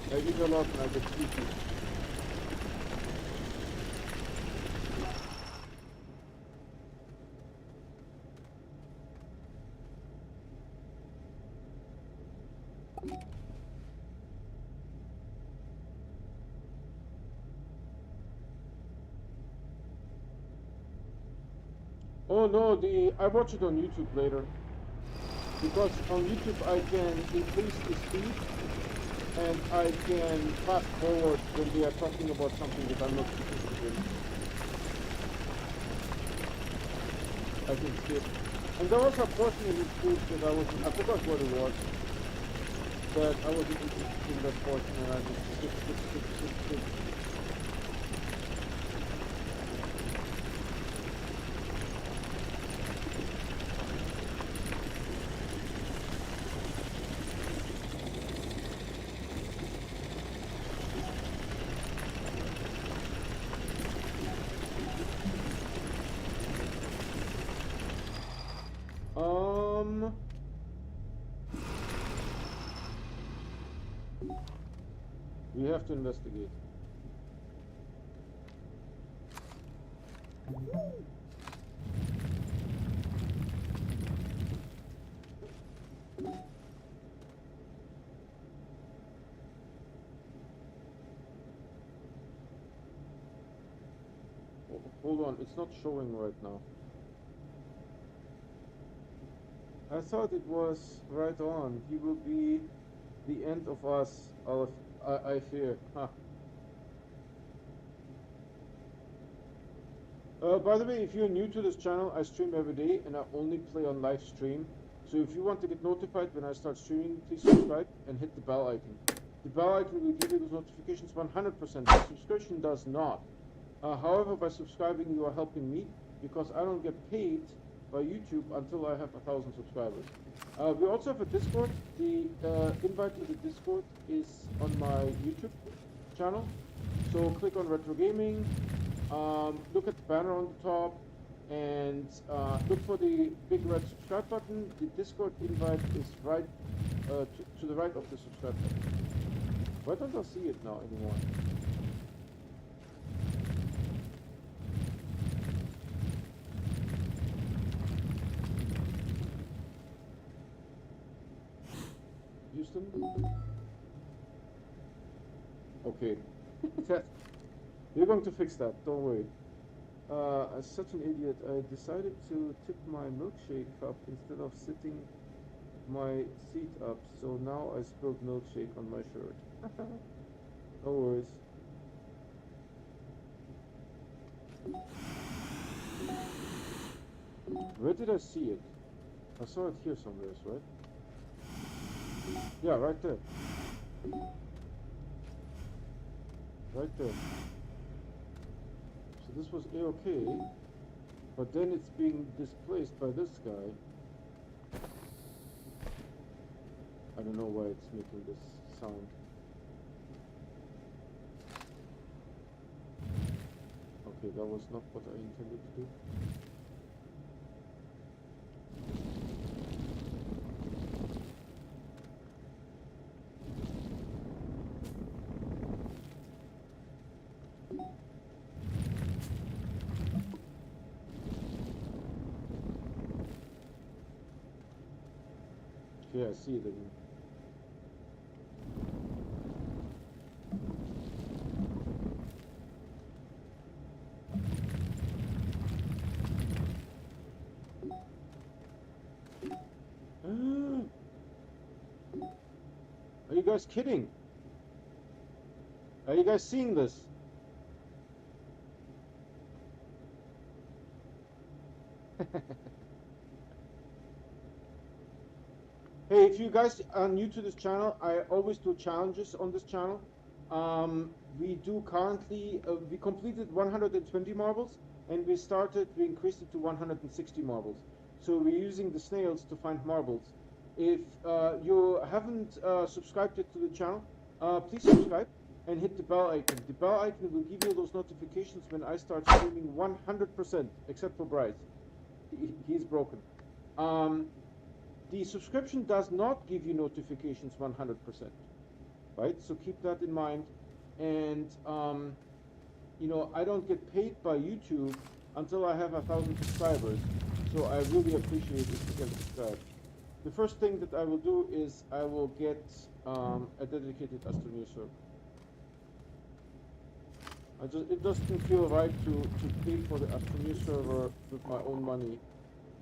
Speaker 1: I eat a lot and I get sleepy. Oh no, I watch it on YouTube later. Because on YouTube I can increase the speed and I can fast forward when they are talking about something that I'm not interested in. I can skip. And there was a portion in this speech that I forgot what it was, but I wasn't interested in that portion and I just skip. We have to investigate. Hold on, it's not showing right now. I thought it was right on. He will be the end of us, I fear. Huh. By the way, if you're new to this channel, I stream every day and I only play on live stream. So if you want to get notified when I start streaming, please subscribe and hit the bell icon. The bell icon will give you those notifications 100%. The subscription does not. However, by subscribing, you are helping me because I don't get paid by YouTube until I have 1,000 subscribers. We also have a Discord. The invite to the Discord is on my YouTube channel. So click on Retro Gaming, look at the banner on the top, and look for the big red subscribe button. The Discord invite is right to the right of the subscribe button. Why don't I see it now anymore? Houston? Okay. We're going to fix that, don't worry. I'm such an idiot. I decided to tip my milkshake cup instead of sitting my seat up, so now I spilled milkshake on my shirt. No worries. Where did I see it? I saw it here somewhere, right? Yeah, right there. Right there. So this was A-OK, but then it's being displaced by this guy. I don't know why it's making this sound. Okay, that was not what I intended to do. Okay, I see it again. Are you guys kidding? Are you guys seeing this? Hey, if you guys are new to this channel, I always do challenges on this channel. We do currently, we completed 120 marbles, and we increased it to 160 marbles. So we're using the snails to find marbles. If you haven't subscribed yet to the channel, please subscribe and hit the bell icon. The bell icon will give you those notifications when I start streaming 100%, except for Bryce. He's broken. The subscription does not give you notifications 100%. right? So keep that in mind. And you know, I don't get paid by YouTube until I have 1,000 subscribers. So I really appreciate if you can subscribe. The first thing that I will do is I will get a dedicated Astroneer server. It doesn't feel right to pay for the Astroneer server with my own money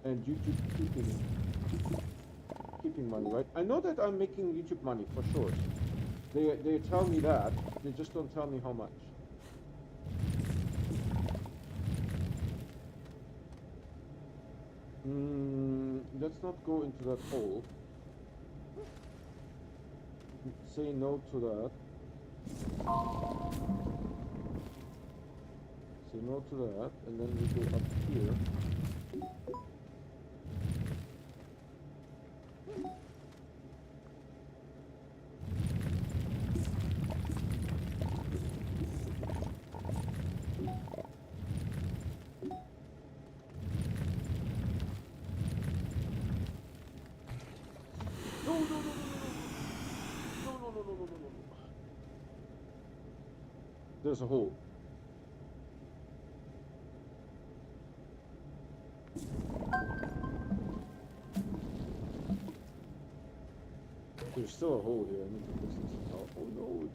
Speaker 1: and YouTube keeping money, right? I know that I'm making YouTube money for sure. They tell me that, they just don't tell me how much. Let's not go into that hole. Say no to that. Say no to that, and then we go up here. No. There's a hole. There's still a hole here. I need to fix this. Oh no, it's...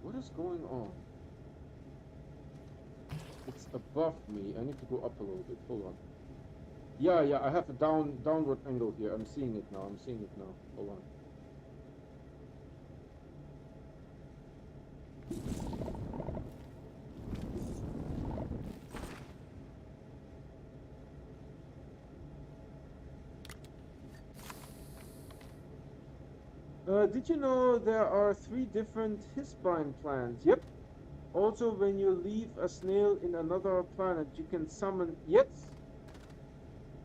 Speaker 1: What is going on? It's above me. I need to go up a little bit. Hold on. Yeah, I have a downward angle here. I'm seeing it now. Hold on. Did you know there are 3 different Hisbine plants? Yep. Also, when you leave a snail in another planet, you can summon... Yes.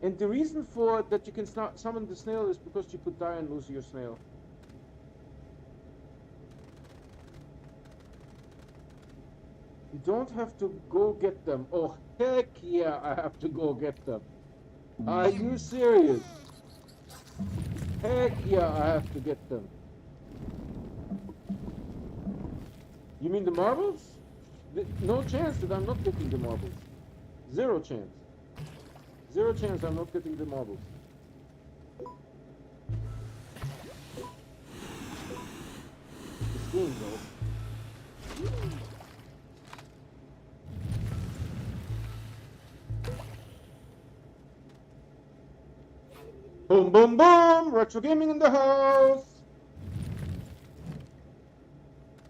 Speaker 1: And the reason for that you can summon the snail is because you could die and lose your snail. You don't have to go get them. Oh, heck yeah, I have to go get them. Are you serious? Heck yeah, I have to get them. You mean the marbles? No chance that I'm not getting the marbles. Zero chance. Zero chance I'm not getting the marbles. It's game though. Boom, boom, boom! Retro gaming in the house!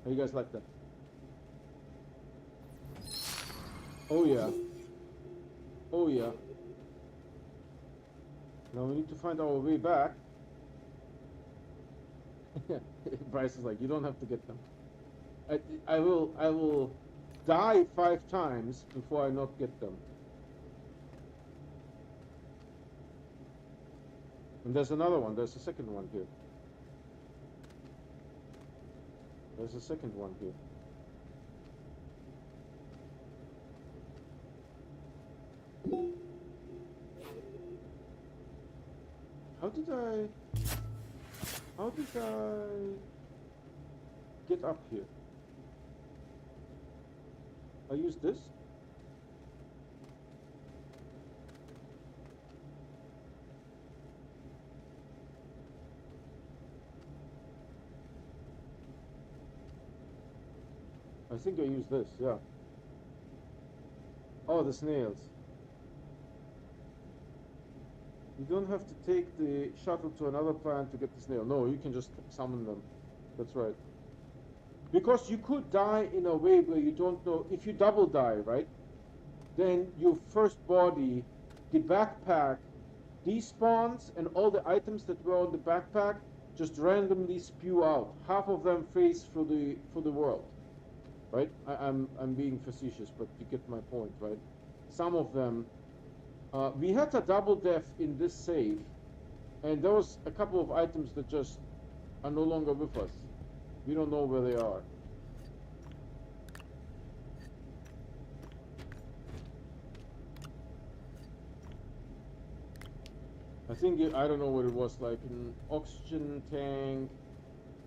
Speaker 1: How you guys like that? Oh yeah. Oh yeah. Now we need to find our way back. Bryce is like, you don't have to get them. I will die 5 times before I not get them. And there's another one. There's a second one here. There's a second one here. How did I get up here? I use this? I think I use this, yeah. Oh, the snails. You don't have to take the shuttle to another planet to get the snail. No, you can just summon them. That's right. Because you could die in a way where you don't know. If you double die, right? Then your first body, the backpack, despawns, and all the items that were on the backpack just randomly spew out. Half of them face for the world. Right? I'm being facetious, but you get my point, right? Some of them... we had a double death in this save, and there was a couple of items that just are no longer with us. We don't know where they are. I think I don't know what it was, like an oxygen tank,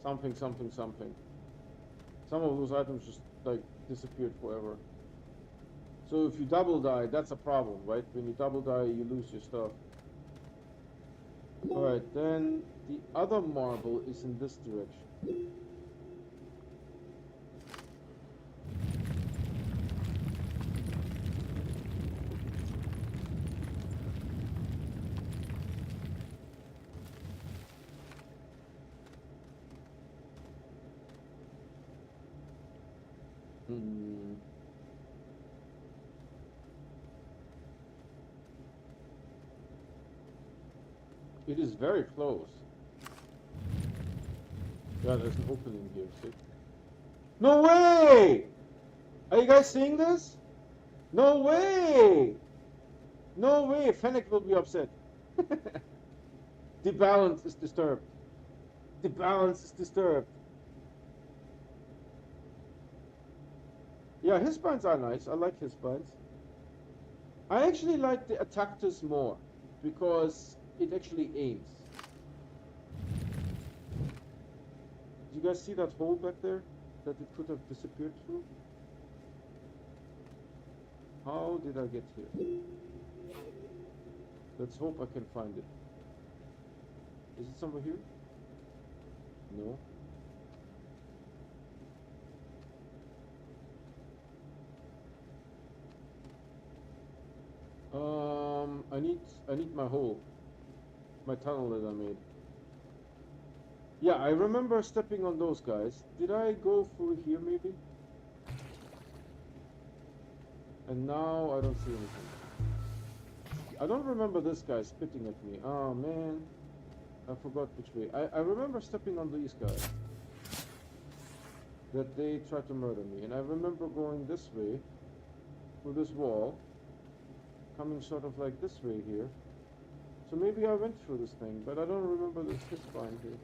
Speaker 1: something, something, something. Some of those items just like disappeared forever. So if you double die, that's a problem, right? When you double die, you lose your stuff. Alright, then the other marble is in this direction. It is very close. Yeah, there's an opening here, see? No way! Are you guys seeing this? No way! No way! Fennec will be upset. The balance is disturbed. The balance is disturbed. Yeah, his spines are nice. I like his spines. I actually like the Attactus more because it actually aims. Do you guys see that hole back there that it could have disappeared through? How did I get here? Let's hope I can find it. Is it somewhere here? No. I need my hole. My tunnel that I made. Yeah, I remember stepping on those guys. Did I go through here maybe? And now I don't see anything. I don't remember this guy spitting at me. Oh man. I forgot which way. I remember stepping on these guys. That they tried to murder me. And I remember going this way. Through this wall. Coming sort of like this way here. So maybe I went through this thing. But I don't remember this hit spine here.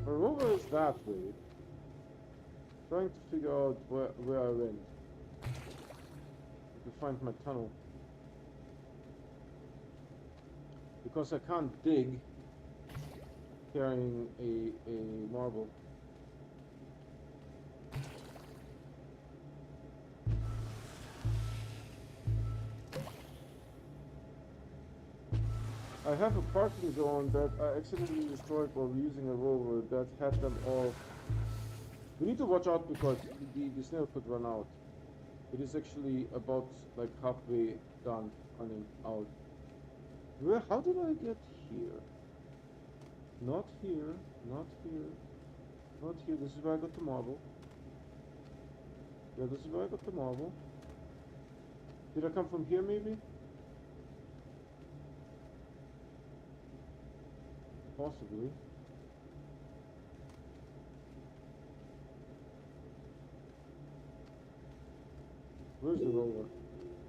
Speaker 1: The rover is that way. Trying to figure out where I went. To find my tunnel. Because I can't dig carrying a marble. I have a parking zone that I accidentally destroyed while using a rover that had them all. We need to watch out because the snail could run out. It is actually about like halfway done running out. How did I get here? Not here, not here, not here. This is where I got the marble. Yeah, this is where I got the marble. Did I come from here maybe? Possibly. Where's the rover?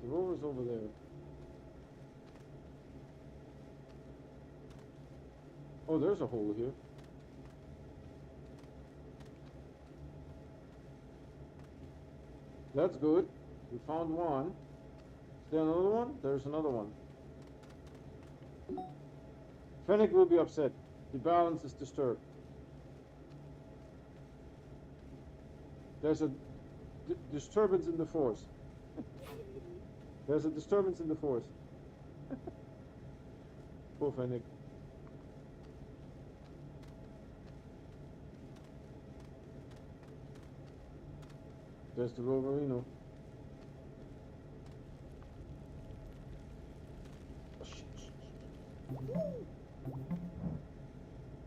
Speaker 1: The rover's over there. Oh, there's a hole here. That's good. We found one. Is there another one? There's another one. Fennec will be upset. The balance is disturbed. There's a disturbance in the force. There's a disturbance in the force. Poor Fennec. There's the Roverino.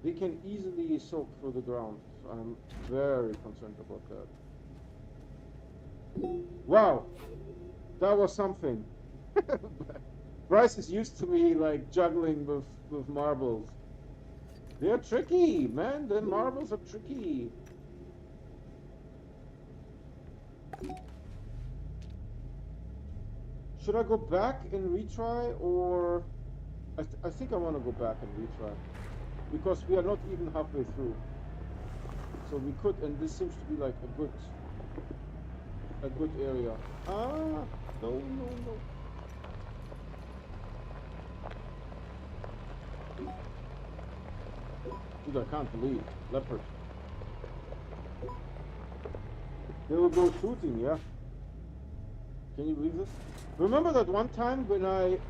Speaker 1: They can easily soak through the ground, so I'm very concerned about that. Wow! That was something. Bryce is used to me like juggling with marbles. They're tricky, man. The marbles are tricky. Should I go back and retry, or I think I want to go back and retry because we are not even halfway through. So we could, and this seems to be like a good area. Ah, no. Dude, I can't believe. Leopard. They will go shooting, yeah? Can you believe this? Remember that one time when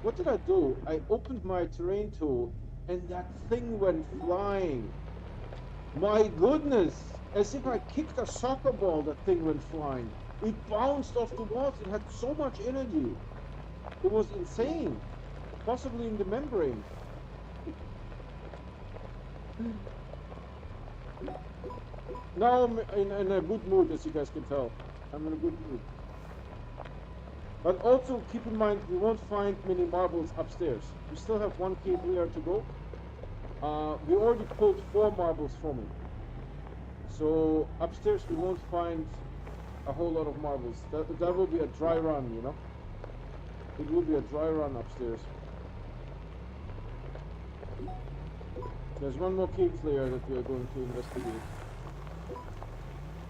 Speaker 1: what did I do? I opened my terrain tool and that thing went flying. My goodness! As if I kicked a soccer ball, that thing went flying. It bounced off the walls. It had so much energy. It was insane. Possibly in the membrane. Now I'm in a good mood, as you guys can tell. I'm in a good mood. But also keep in mind, we won't find many marbles upstairs. We still have one cave layer to go. We already pulled 4 marbles from it. So upstairs we won't find a whole lot of marbles. That will be a dry run, you know? It will be a dry run upstairs. There's one more cave layer that we are going to investigate.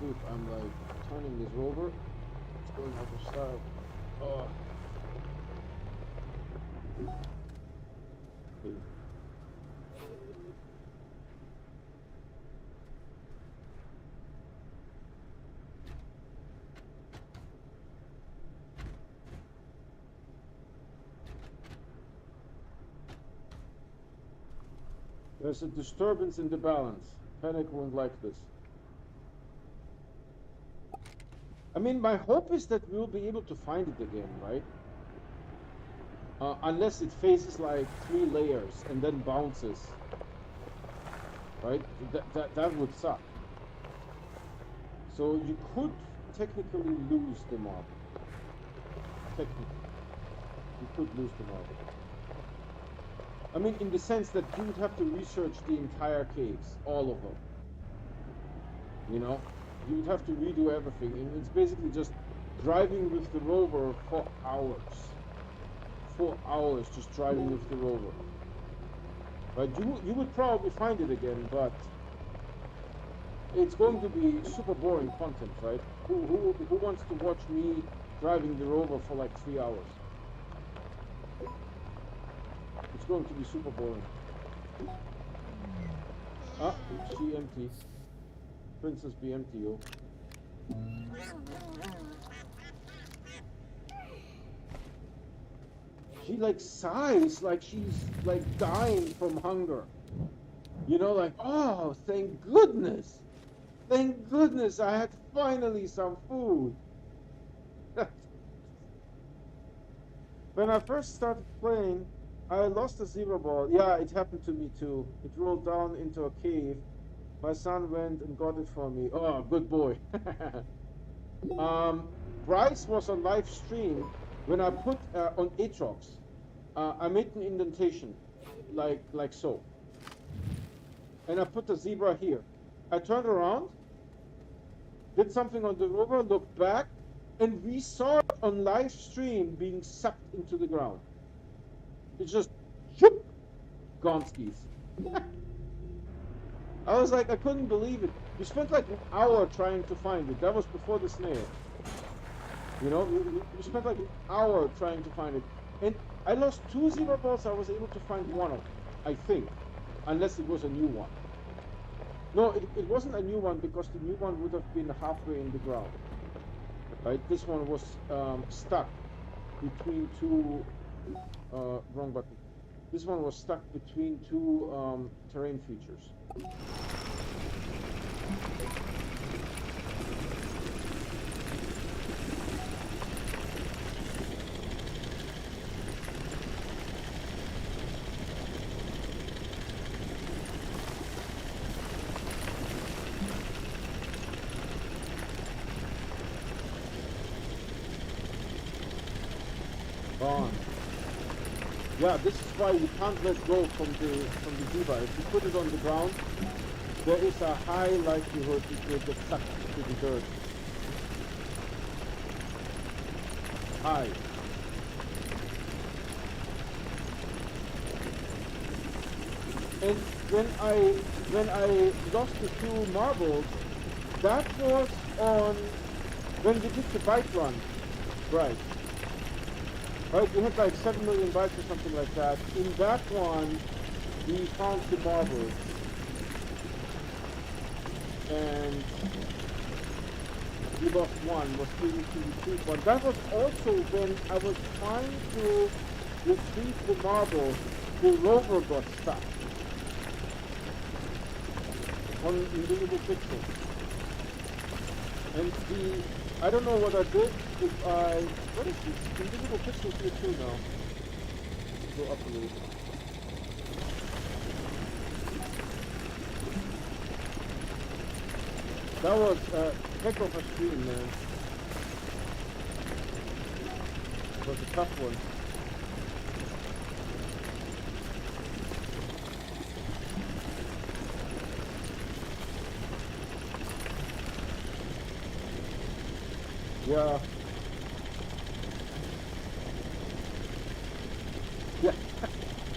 Speaker 1: Dude, I'm like turning this over. It's going out of style. Oh. Okay. There's a disturbance in the balance. Panic won't like this. I mean, my hope is that we'll be able to find it again, right? Unless it faces like 3 layers and then bounces. Right? That would suck. So you could technically lose the marble. Technically. You could lose the marble. I mean, in the sense that you would have to research the entire caves, all of them. You know? You would have to redo everything. And it's basically just driving with the rover for hours. 4 hours just driving with the rover. Right? You would probably find it again, but it's going to be super boring content, right? Who wants to watch me driving the rover for like 3 hours? It's going to be super boring. Ah, she empty. Princess be empty, yo. She like sighs like she's like dying from hunger. You know, like, oh, thank goodness. Thank goodness I had finally some food. When I first started playing, I lost a zebra ball. Yeah, it happened to me too. It rolled down into a cave. My son went and got it for me. Oh, good boy. Bryce was on live stream when I put on Aatrox. I made an indentation, like so. And I put the zebra here. I turned around, did something on the rover, looked back, and we saw it on live stream being sucked into the ground. It's just, shoop, gone skis. I was like, I couldn't believe it. We spent like an hour trying to find it. That was before the snail. You know, we spent like an hour trying to find it. And I lost 2 zebra balls. I was able to find one of them, I think. Unless it was a new one. No, it wasn't a new one because the new one would have been halfway in the ground. Right? This one was stuck between 2... wrong button. This one was stuck between 2 terrain features. Gone. Yeah, this is why you can't let go from the zebra. If you put it on the ground, there is a high likelihood it will get sucked to the dirt. High. And when I lost the 2 marbles, that was on when we did the bike run, right? Right, we had like 7 million bytes or something like that. In that one, we found the marbles. and we lost one, was really two. But that was also when I was trying to retrieve the marble, the rover got stuck on invisible pixel. And I don't know what I did, what is this? Invisible pixel here too now. Go up a little bit. That was a heck of a stream, man. It was a tough one. Yeah. Yeah.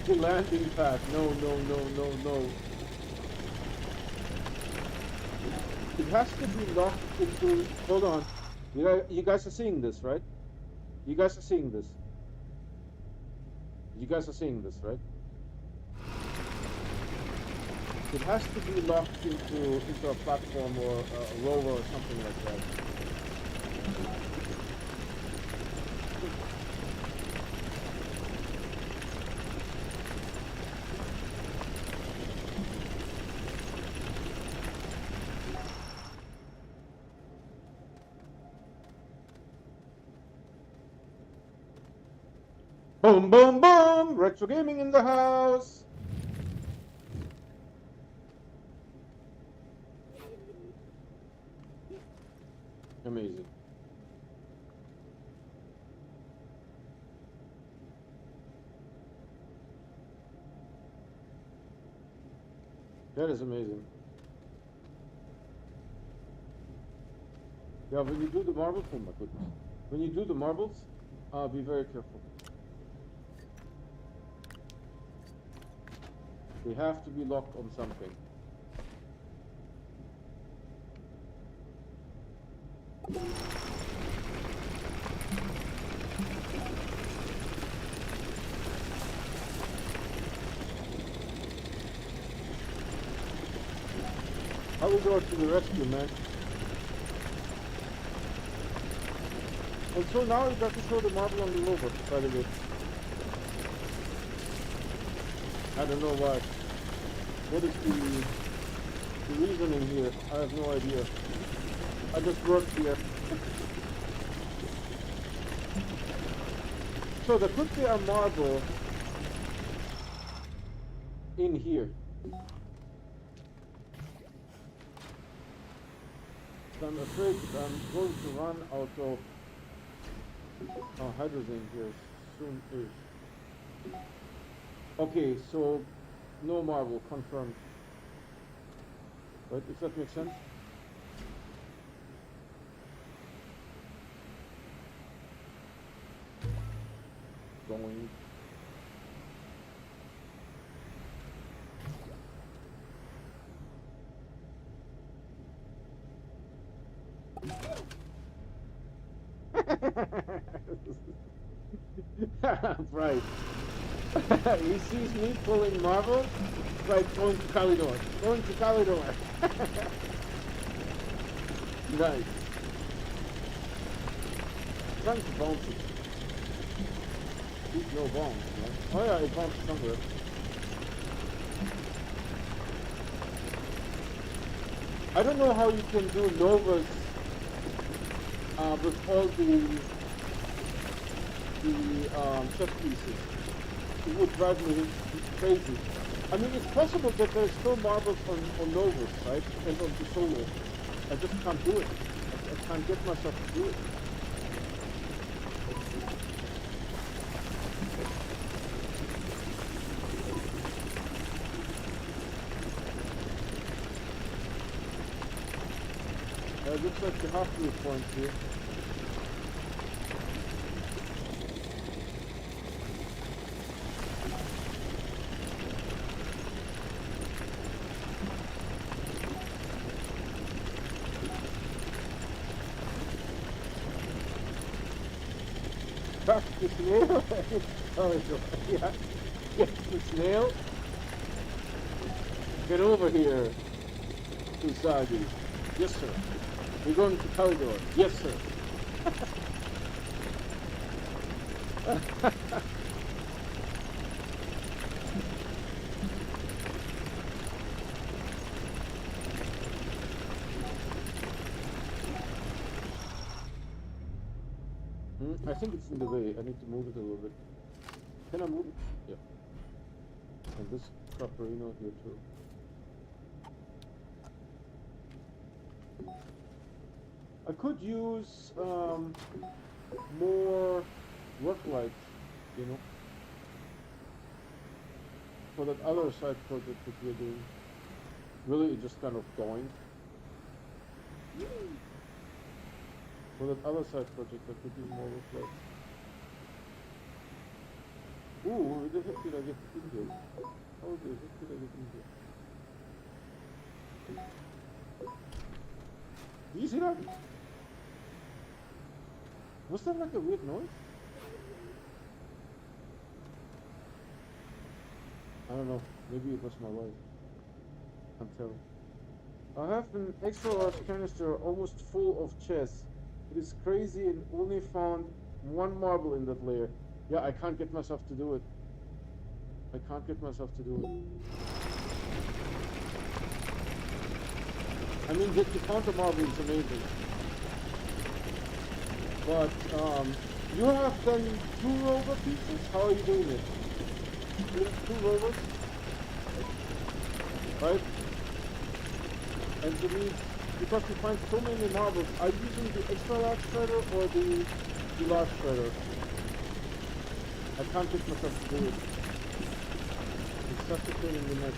Speaker 1: The landing pad. No. It has to be locked into... Hold on. You guys are seeing this, right? You guys are seeing this. You guys are seeing this, right? It has to be locked into a platform or a rover or something like that. Boom, boom, boom! Retro gaming in the house! Amazing. That is amazing. Yeah, when you do the marbles, oh my goodness. When you do the marbles, be very careful. They have to be locked on something. I will go to the rescue, man. And so now you got to show the marble on the rover, by the way. I don't know why. What is the reasoning here? I have no idea. I just worked here. So there could be a marble in here. So I'm afraid that I'm going to run out of hydrogen here soon-ish. Okay, so no marble, confirmed. Right, if that makes sense? Going. Right. He sees me pulling marble, like going to Calidor. Going to Calidor. Nice. Trying to bounce it. Keep no bounce, right? Oh yeah, it bounced somewhere. I don't know how you can do novas with all the chess pieces. It would drive me crazy. I mean, it's possible that there's still marbles on novas, right? And on the solo. I just can't do it. I can't get myself to do it. It looks like the halfway point here. Back to the snail. Oh, yeah. Get the snail. Get over here. Usagi. Yes, sir. We're going to Corridor. Yes, sir. I think it's in the way. I need to move it a little bit. Can I move it? Yeah. And this Caprino here too. I could use more work light, you know, for that other side project that we're doing. Really just kind of going. For that other side project I could use more work light. Ooh, where the heck did I get in here? How the heck did I get in here? Do you see that? Was that like a weird noise? I don't know. Maybe it was my wife. Can't tell. I have an extra large canister almost full of chess. It is crazy and only found one marble in that layer. Yeah, I can't get myself to do it. I can't get myself to do it. I mean, that you found a marble is amazing. But, you have done 2 rover pieces? How are you doing it? Doing 2 rovers? Right? And to me, because you find so many marbles, are you using the extra large shredder or the large shredder? I can't get myself to do it. It's such a pain in the neck.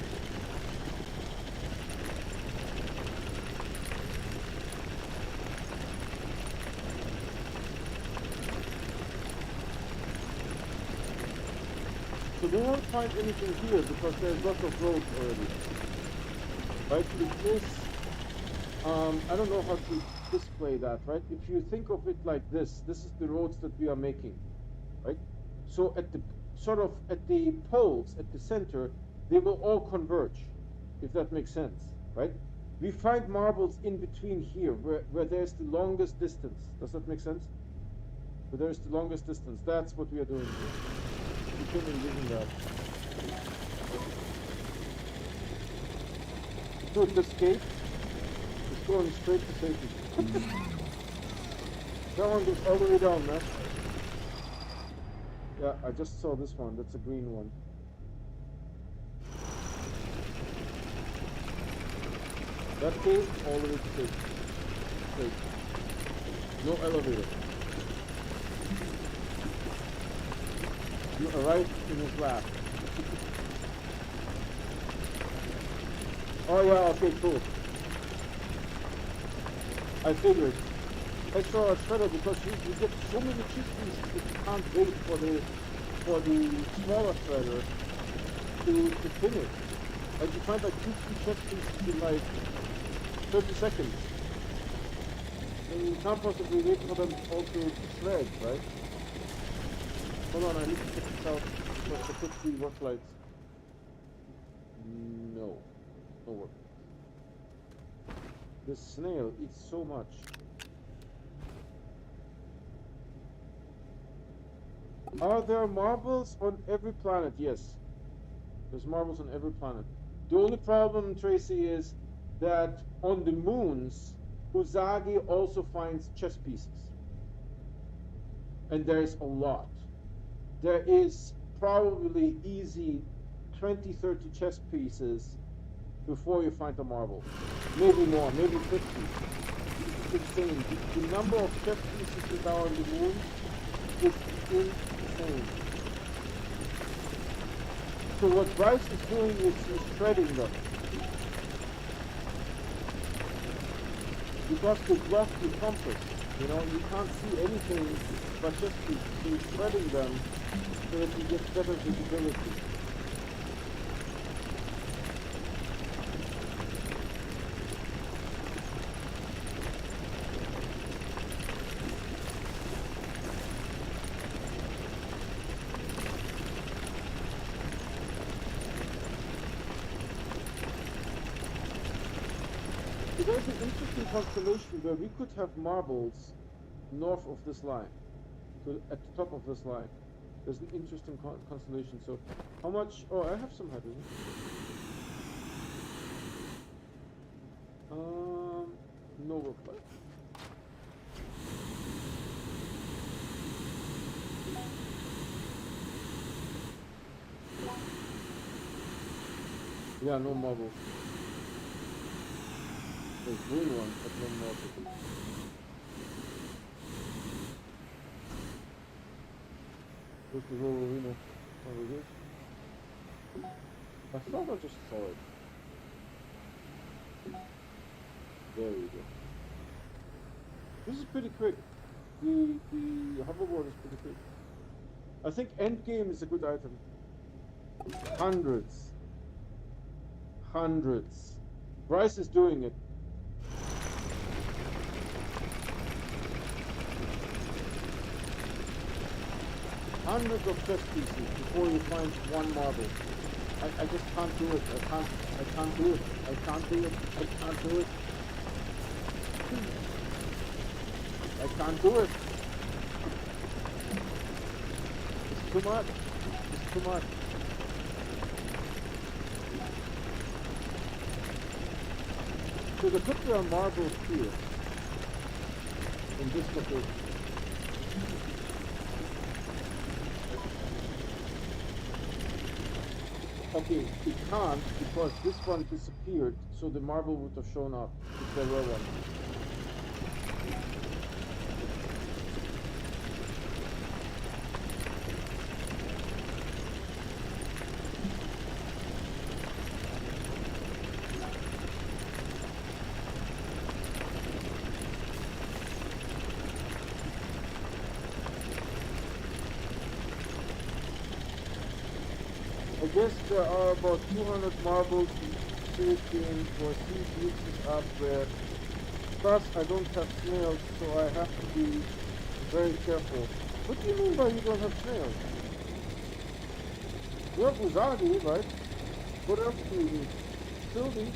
Speaker 1: So we won't find anything here because there's lots of roads already. Right? It is, I don't know how to display that, right? If you think of it like this is the roads that we are making, right? So at the sort of at the poles, at the center, they will all converge, if that makes sense, right? We find marbles in between here, where there's the longest distance. Does that make sense? Where there's the longest distance. That's what we are doing here. We can envision that. Dude, this gate is going straight to safety. That one goes all the way down, man. Yeah, I just saw this one. That's a green one. That gate all the way to safety. Straight. No elevator. You arrive in his lap. Oh yeah, okay, cool. I figured. Extra large shredder because you get so many chip pieces that you can't wait for the smaller shredder to finish. Like you find like 2 chip pieces in like 30 seconds. And you can't possibly wait for them all to shred, right? Hold on, I need to check this out because I put 3 work lights. No work. This snail eats so much. Are there marbles on every planet? Yes. There's marbles on every planet. The only problem, Tracy, is that on the moons, Usagi also finds chess pieces. And there's a lot. There is probably easy 20, 30 chess pieces before you find a marble. Maybe more, maybe 50. It's insane. The number of chess pieces that are on the moon is insane. So what Bryce is doing is he's shredding them. Because to block the compass, you know, you can't see anything but just he's shredding them so that you get better visibility. there's an interesting constellation where we could have marbles north of this line, so at the top of this line. There's an interesting constellation. So, how much? Oh, I have some hydrogen. No work light. Yeah, no marbles. There's green one, but no marbles. Where's the roll arena? Over here. I thought I just saw it. There we go. This is pretty quick. The hoverboard is pretty quick. I think endgame is a good item. Hundreds. Hundreds. Bryce is doing it. Hundreds of chess pieces before you find one marble. I just can't do it. I can't do it. I can't do it. I can't do it. I can't do it. It's too much. It's too much. So the put there are marbles here in this location. Okay, it can't because this one disappeared, so the marble would have shown up if there were one. I guess there are about 200 marbles in Philippines for 3 uses up there. Plus, I don't have snails, so I have to be very careful. What do you mean by you don't have snails? You have Uzagi, right? What else do you need? Sylvie?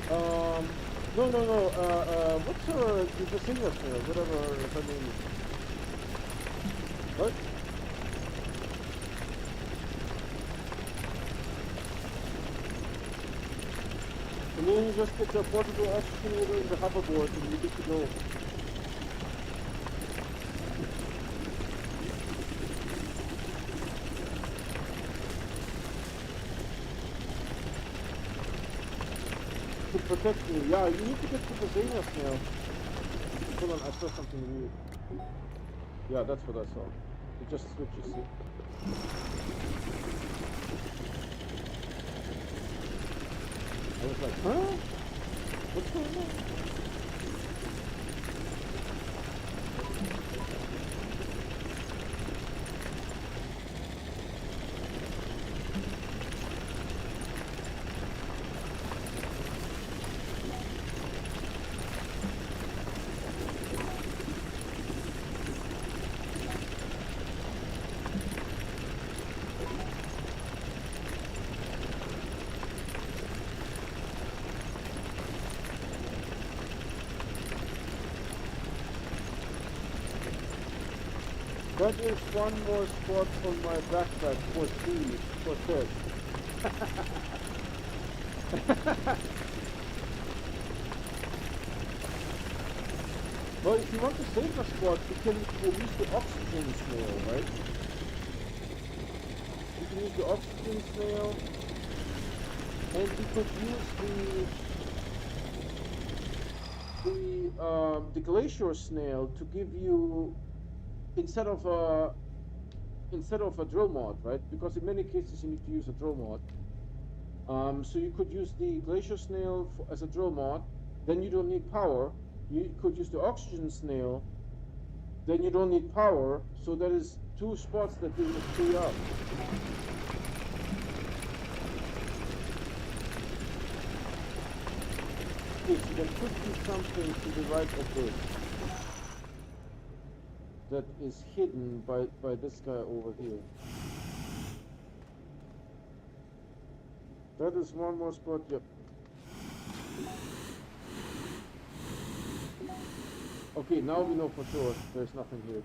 Speaker 1: No, what's her, the singer snail, whatever her name is. What? And then you just get your portable Astroneer in the hoverboard and you're good to go. To protect me. Yeah, you need to get to the Xenobiology now. Hold on, I saw something weird. Yeah, that's what I saw. It just switches, see? I was like, huh? What's going on? That is one more spot on my backpack for speed, for third. Well, if you want to save a spot, you can use the oxygen snail, right? You can use the oxygen snail, and you could use the glacier snail to give you instead of a drill mod, right? Because in many cases you need to use a drill mod. So you could use the glacier snail as a drill mod. Then you don't need power. You could use the oxygen snail. Then you don't need power. So that is 2 spots that we will free up. Okay, so there could be something to the right of this that is hidden by this guy over here. That is one more spot, yep. Okay, now we know for sure there's nothing here.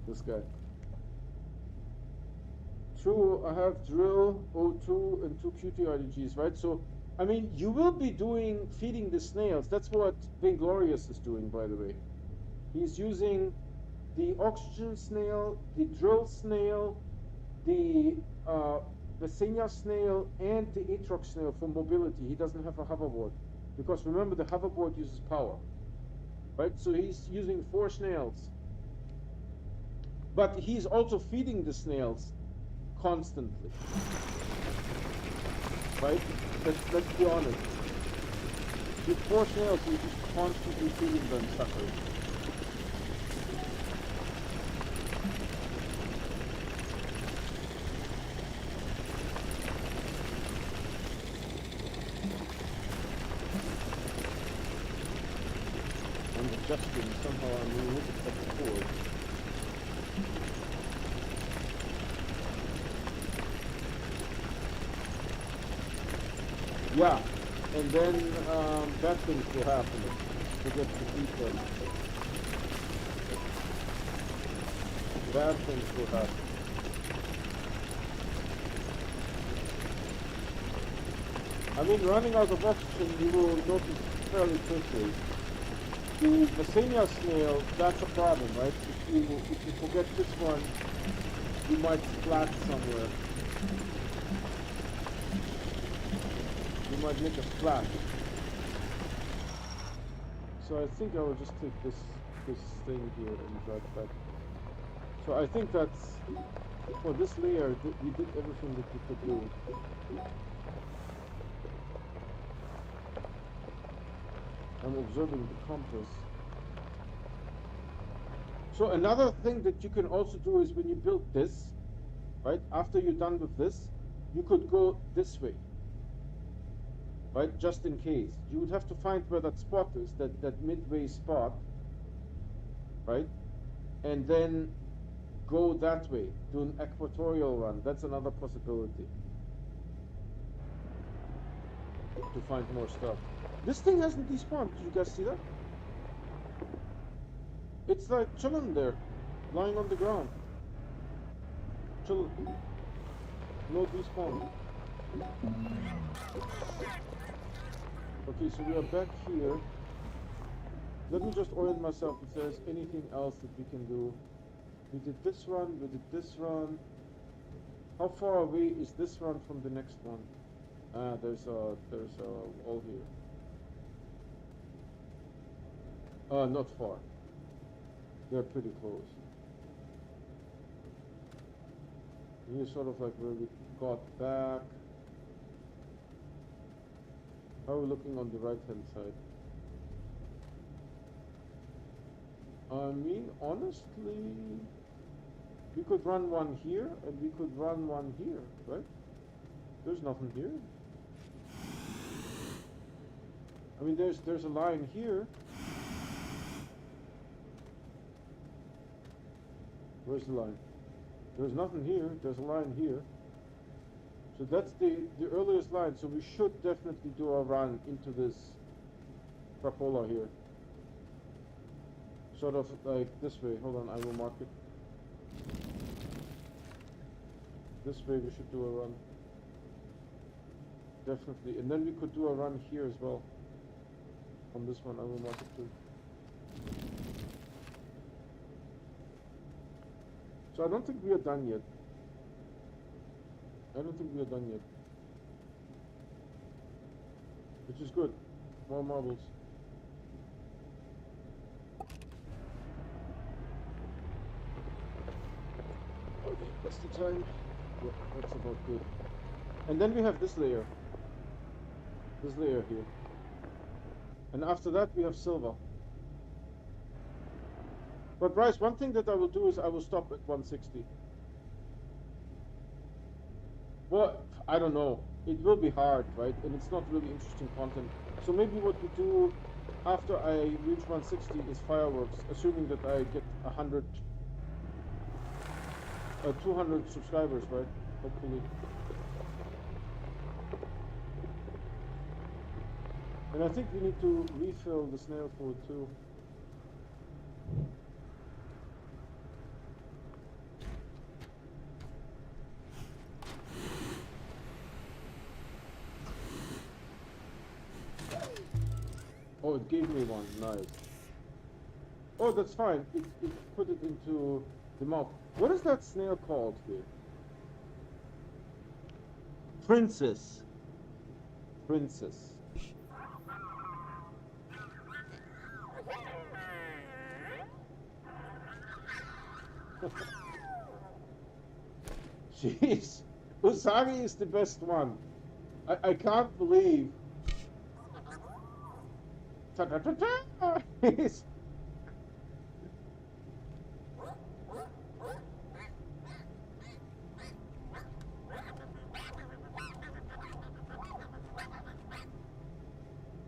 Speaker 1: This guy. True, I have drill, O2, and 2 QT RDGs, right? So, I mean, you will be feeding the snails. That's what Vainglorious is doing, by the way. He's using the oxygen snail, the drill snail, the Xenia snail, and the Atrox snail for mobility. He doesn't have a hoverboard. Because remember, the hoverboard uses power. Right? So he's using 4 snails. But he's also feeding the snails constantly. Right? Let's be honest. With 4 snails, he's just constantly feeding them suckers. I'm adjusting somehow. I'm going to look at the cord. Yeah, and then bad things will happen. Forget to eat them. Bad things will happen. I mean, running out of oxygen, you will notice fairly quickly. The Xenia snail, that's a problem, right? If you forget this one, you might splat somewhere. You might make a splat. So I think I will just take this thing here and drag it back. So I think that's, for this layer, we did everything that we could do. I'm observing the compass. So another thing that you can also do is when you build this, right, after you're done with this, you could go this way, right, just in case. You would have to find where that spot is, that midway spot, right, and then go that way, do an equatorial run. That's another possibility to find more stuff. This thing hasn't despawned. Did you guys see that? It's like chilling there, lying on the ground. Chill. No despawn. Okay, so we are back here. Let me just orient myself if there's anything else that we can do. We did this run, we did this run. How far away is this run from the next one? Ah, there's a wall here. Not far. They're pretty close. Here's sort of like where we got back. How are we looking on the right hand side? I mean, honestly, we could run one here and we could run one here, right? There's nothing here. I mean, there's a line here. Where's the line? There's nothing here. There's a line here. So that's the earliest line. So we should definitely do a run into this crapola here. Sort of like this way. Hold on, I will mark it. This way we should do a run. Definitely. And then we could do a run here as well. On this one, I will mark it too. So I don't think we are done yet. I don't think we are done yet. Which is good. More marbles. Okay, that's the time. Yeah, that's about good. And then we have this layer. This layer here. And after that we have silver. But Bryce, one thing that I will do is I will stop at 160. Well, I don't know. It will be hard, right? And it's not really interesting content. So maybe what we do after I reach 160 is fireworks, assuming that I get 100 200 subscribers, right? Hopefully. And I think we need to refill the snail food too. Oh, it gave me one. Nice. Oh, that's fine. It put it into the mouth. What is that snail called here? Princess. Princess. Jeez. Usagi is the best one. I can't believe. Ta -ta -ta -ta!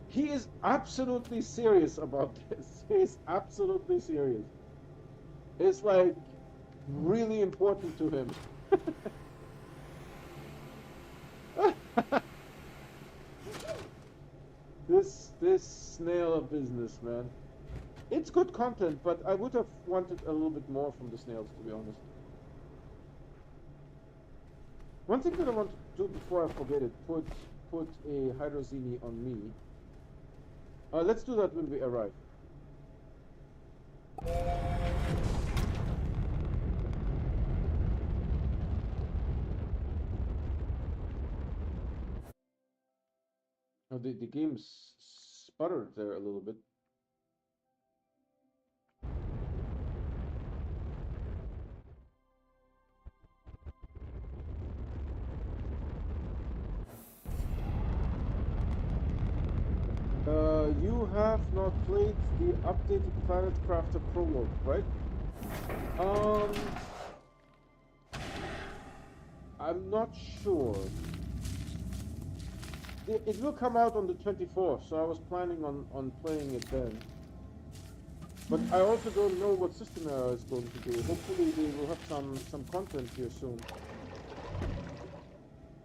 Speaker 1: He is absolutely serious about this. He is absolutely serious. It's like really important to him. This snail business, man. It's good content, but I would have wanted a little bit more from the snails, to be honest. One thing that I want to do before I forget it, put a hydrozini on me. Let's do that when we arrive. Oh, the game sputtered there a little bit. You have not played the updated Planet Crafter prologue, right? I'm not sure. It will come out on the 24th, so I was planning on playing it then. But I also don't know what System Era is going to do. Hopefully they will have some content here soon.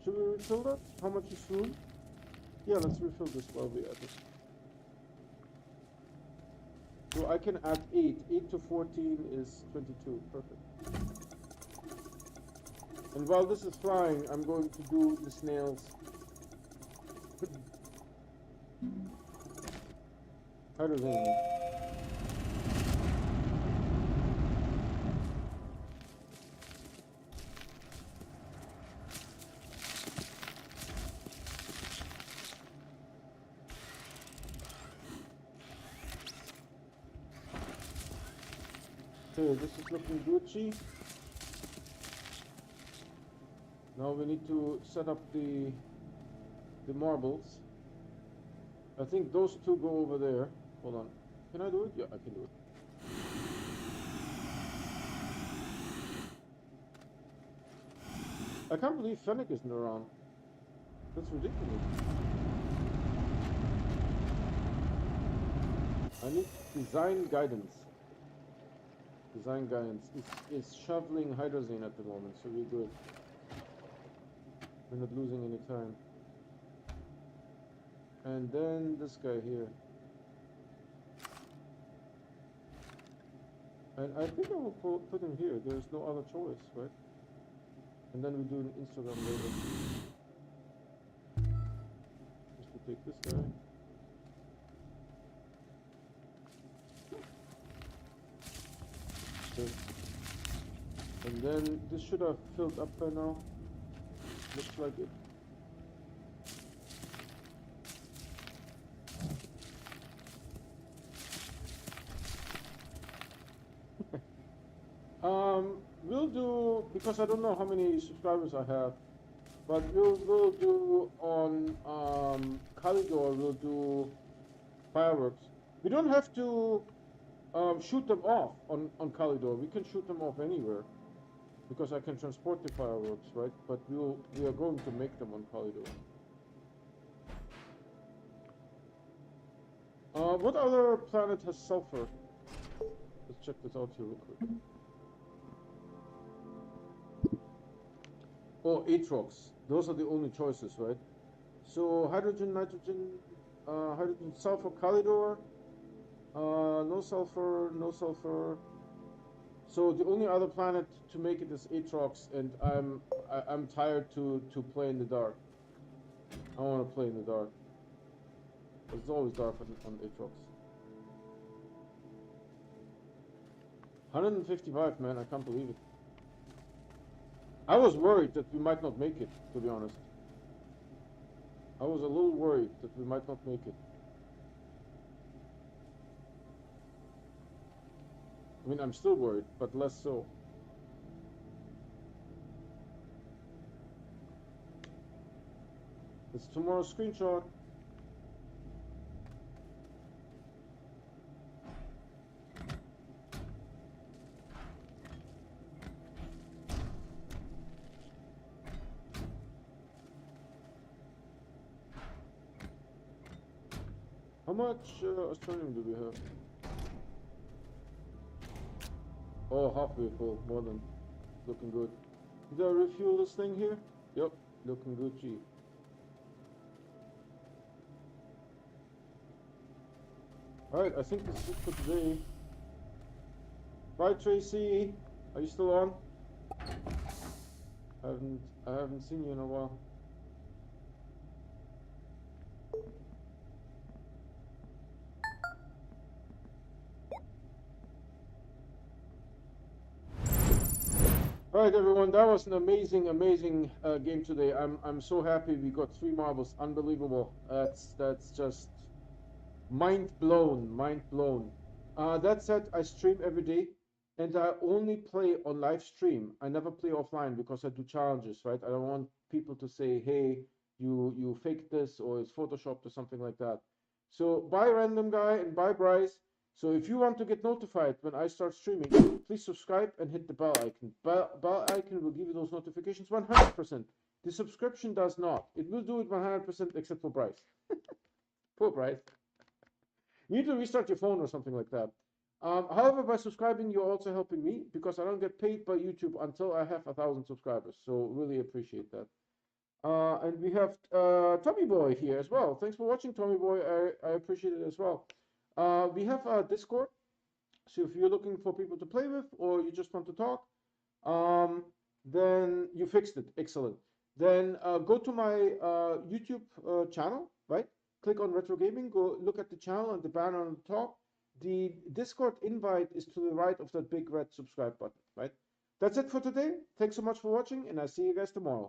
Speaker 1: Should we refill that? How much is room? Yeah, let's refill this while we at it. So I can add 8. 8 to 14 is 22. Perfect. And while this is flying, I'm going to do the snails. Hydrogen. Okay, this is looking Gucci. Now we need to set up the marbles. I think those two go over there. Hold on. Can I do it? Yeah, I can do it. I can't believe Fennec isn't around. That's ridiculous. I need design guidance. Design guidance. It's shoveling hydrazine at the moment, so we're good. We're not losing any time. And then this guy here. And I think I will put him here. There's no other choice, right? And then we do an Instagram later. Just to take this guy. Okay. And then this should have filled up by now. Looks like it. We'll do, because I don't know how many subscribers I have, but we'll do on Kalidor, we'll do fireworks. We don't have to shoot them off on Kalidor. We can shoot them off anywhere, because I can transport the fireworks, right? But we are going to make them on Kalidor. What other planet has sulfur? Let's check this out here real quick. Oh, Aatrox. Those are the only choices, right? So hydrogen, nitrogen, hydrogen, sulfur, Kalidor. No sulfur, no sulfur. So the only other planet to make it is Aatrox, and I'm tired to play in the dark. I want to play in the dark. It's always dark on Aatrox. 155, man, I can't believe it. I was worried that we might not make it, to be honest. I was a little worried that we might not make it. I mean, I'm still worried, but less so. It's tomorrow's screenshot. How much Astroneer do we have? Oh, halfway full, more than. Looking good. Did I refuel this thing here? Yep, looking good, G. Alright, I think this is it for today. Bye, Tracy. Are you still on? I haven't seen you in a while. All right, everyone, that was an amazing game today. I'm so happy we got 3 marbles. Unbelievable. That's just mind blown, mind blown. That said, I stream every day, and I only play on live stream. I never play offline because I do challenges, right? I don't want people to say, "Hey, you faked this," or it's photoshopped or something like that. So bye, random guy, and bye, Bryce. So if you want to get notified when I start streaming, please subscribe and hit the bell icon. Bell icon will give you those notifications 100%. The subscription does not. It will do it 100% except for Bryce. Poor Bryce. You need to restart your phone or something like that. However, by subscribing, you're also helping me because I don't get paid by YouTube until I have 1,000 subscribers. So really appreciate that. And we have Tommy Boy here as well. Thanks for watching, Tommy Boy. I appreciate it as well. We have a Discord. So if you're looking for people to play with or you just want to talk, then you fixed it. Excellent. Then go to my YouTube channel, right? Click on Retro Gaming, go look at the channel and the banner on the top. The Discord invite is to the right of that big red subscribe button, right? That's it for today. Thanks so much for watching, and I'll see you guys tomorrow.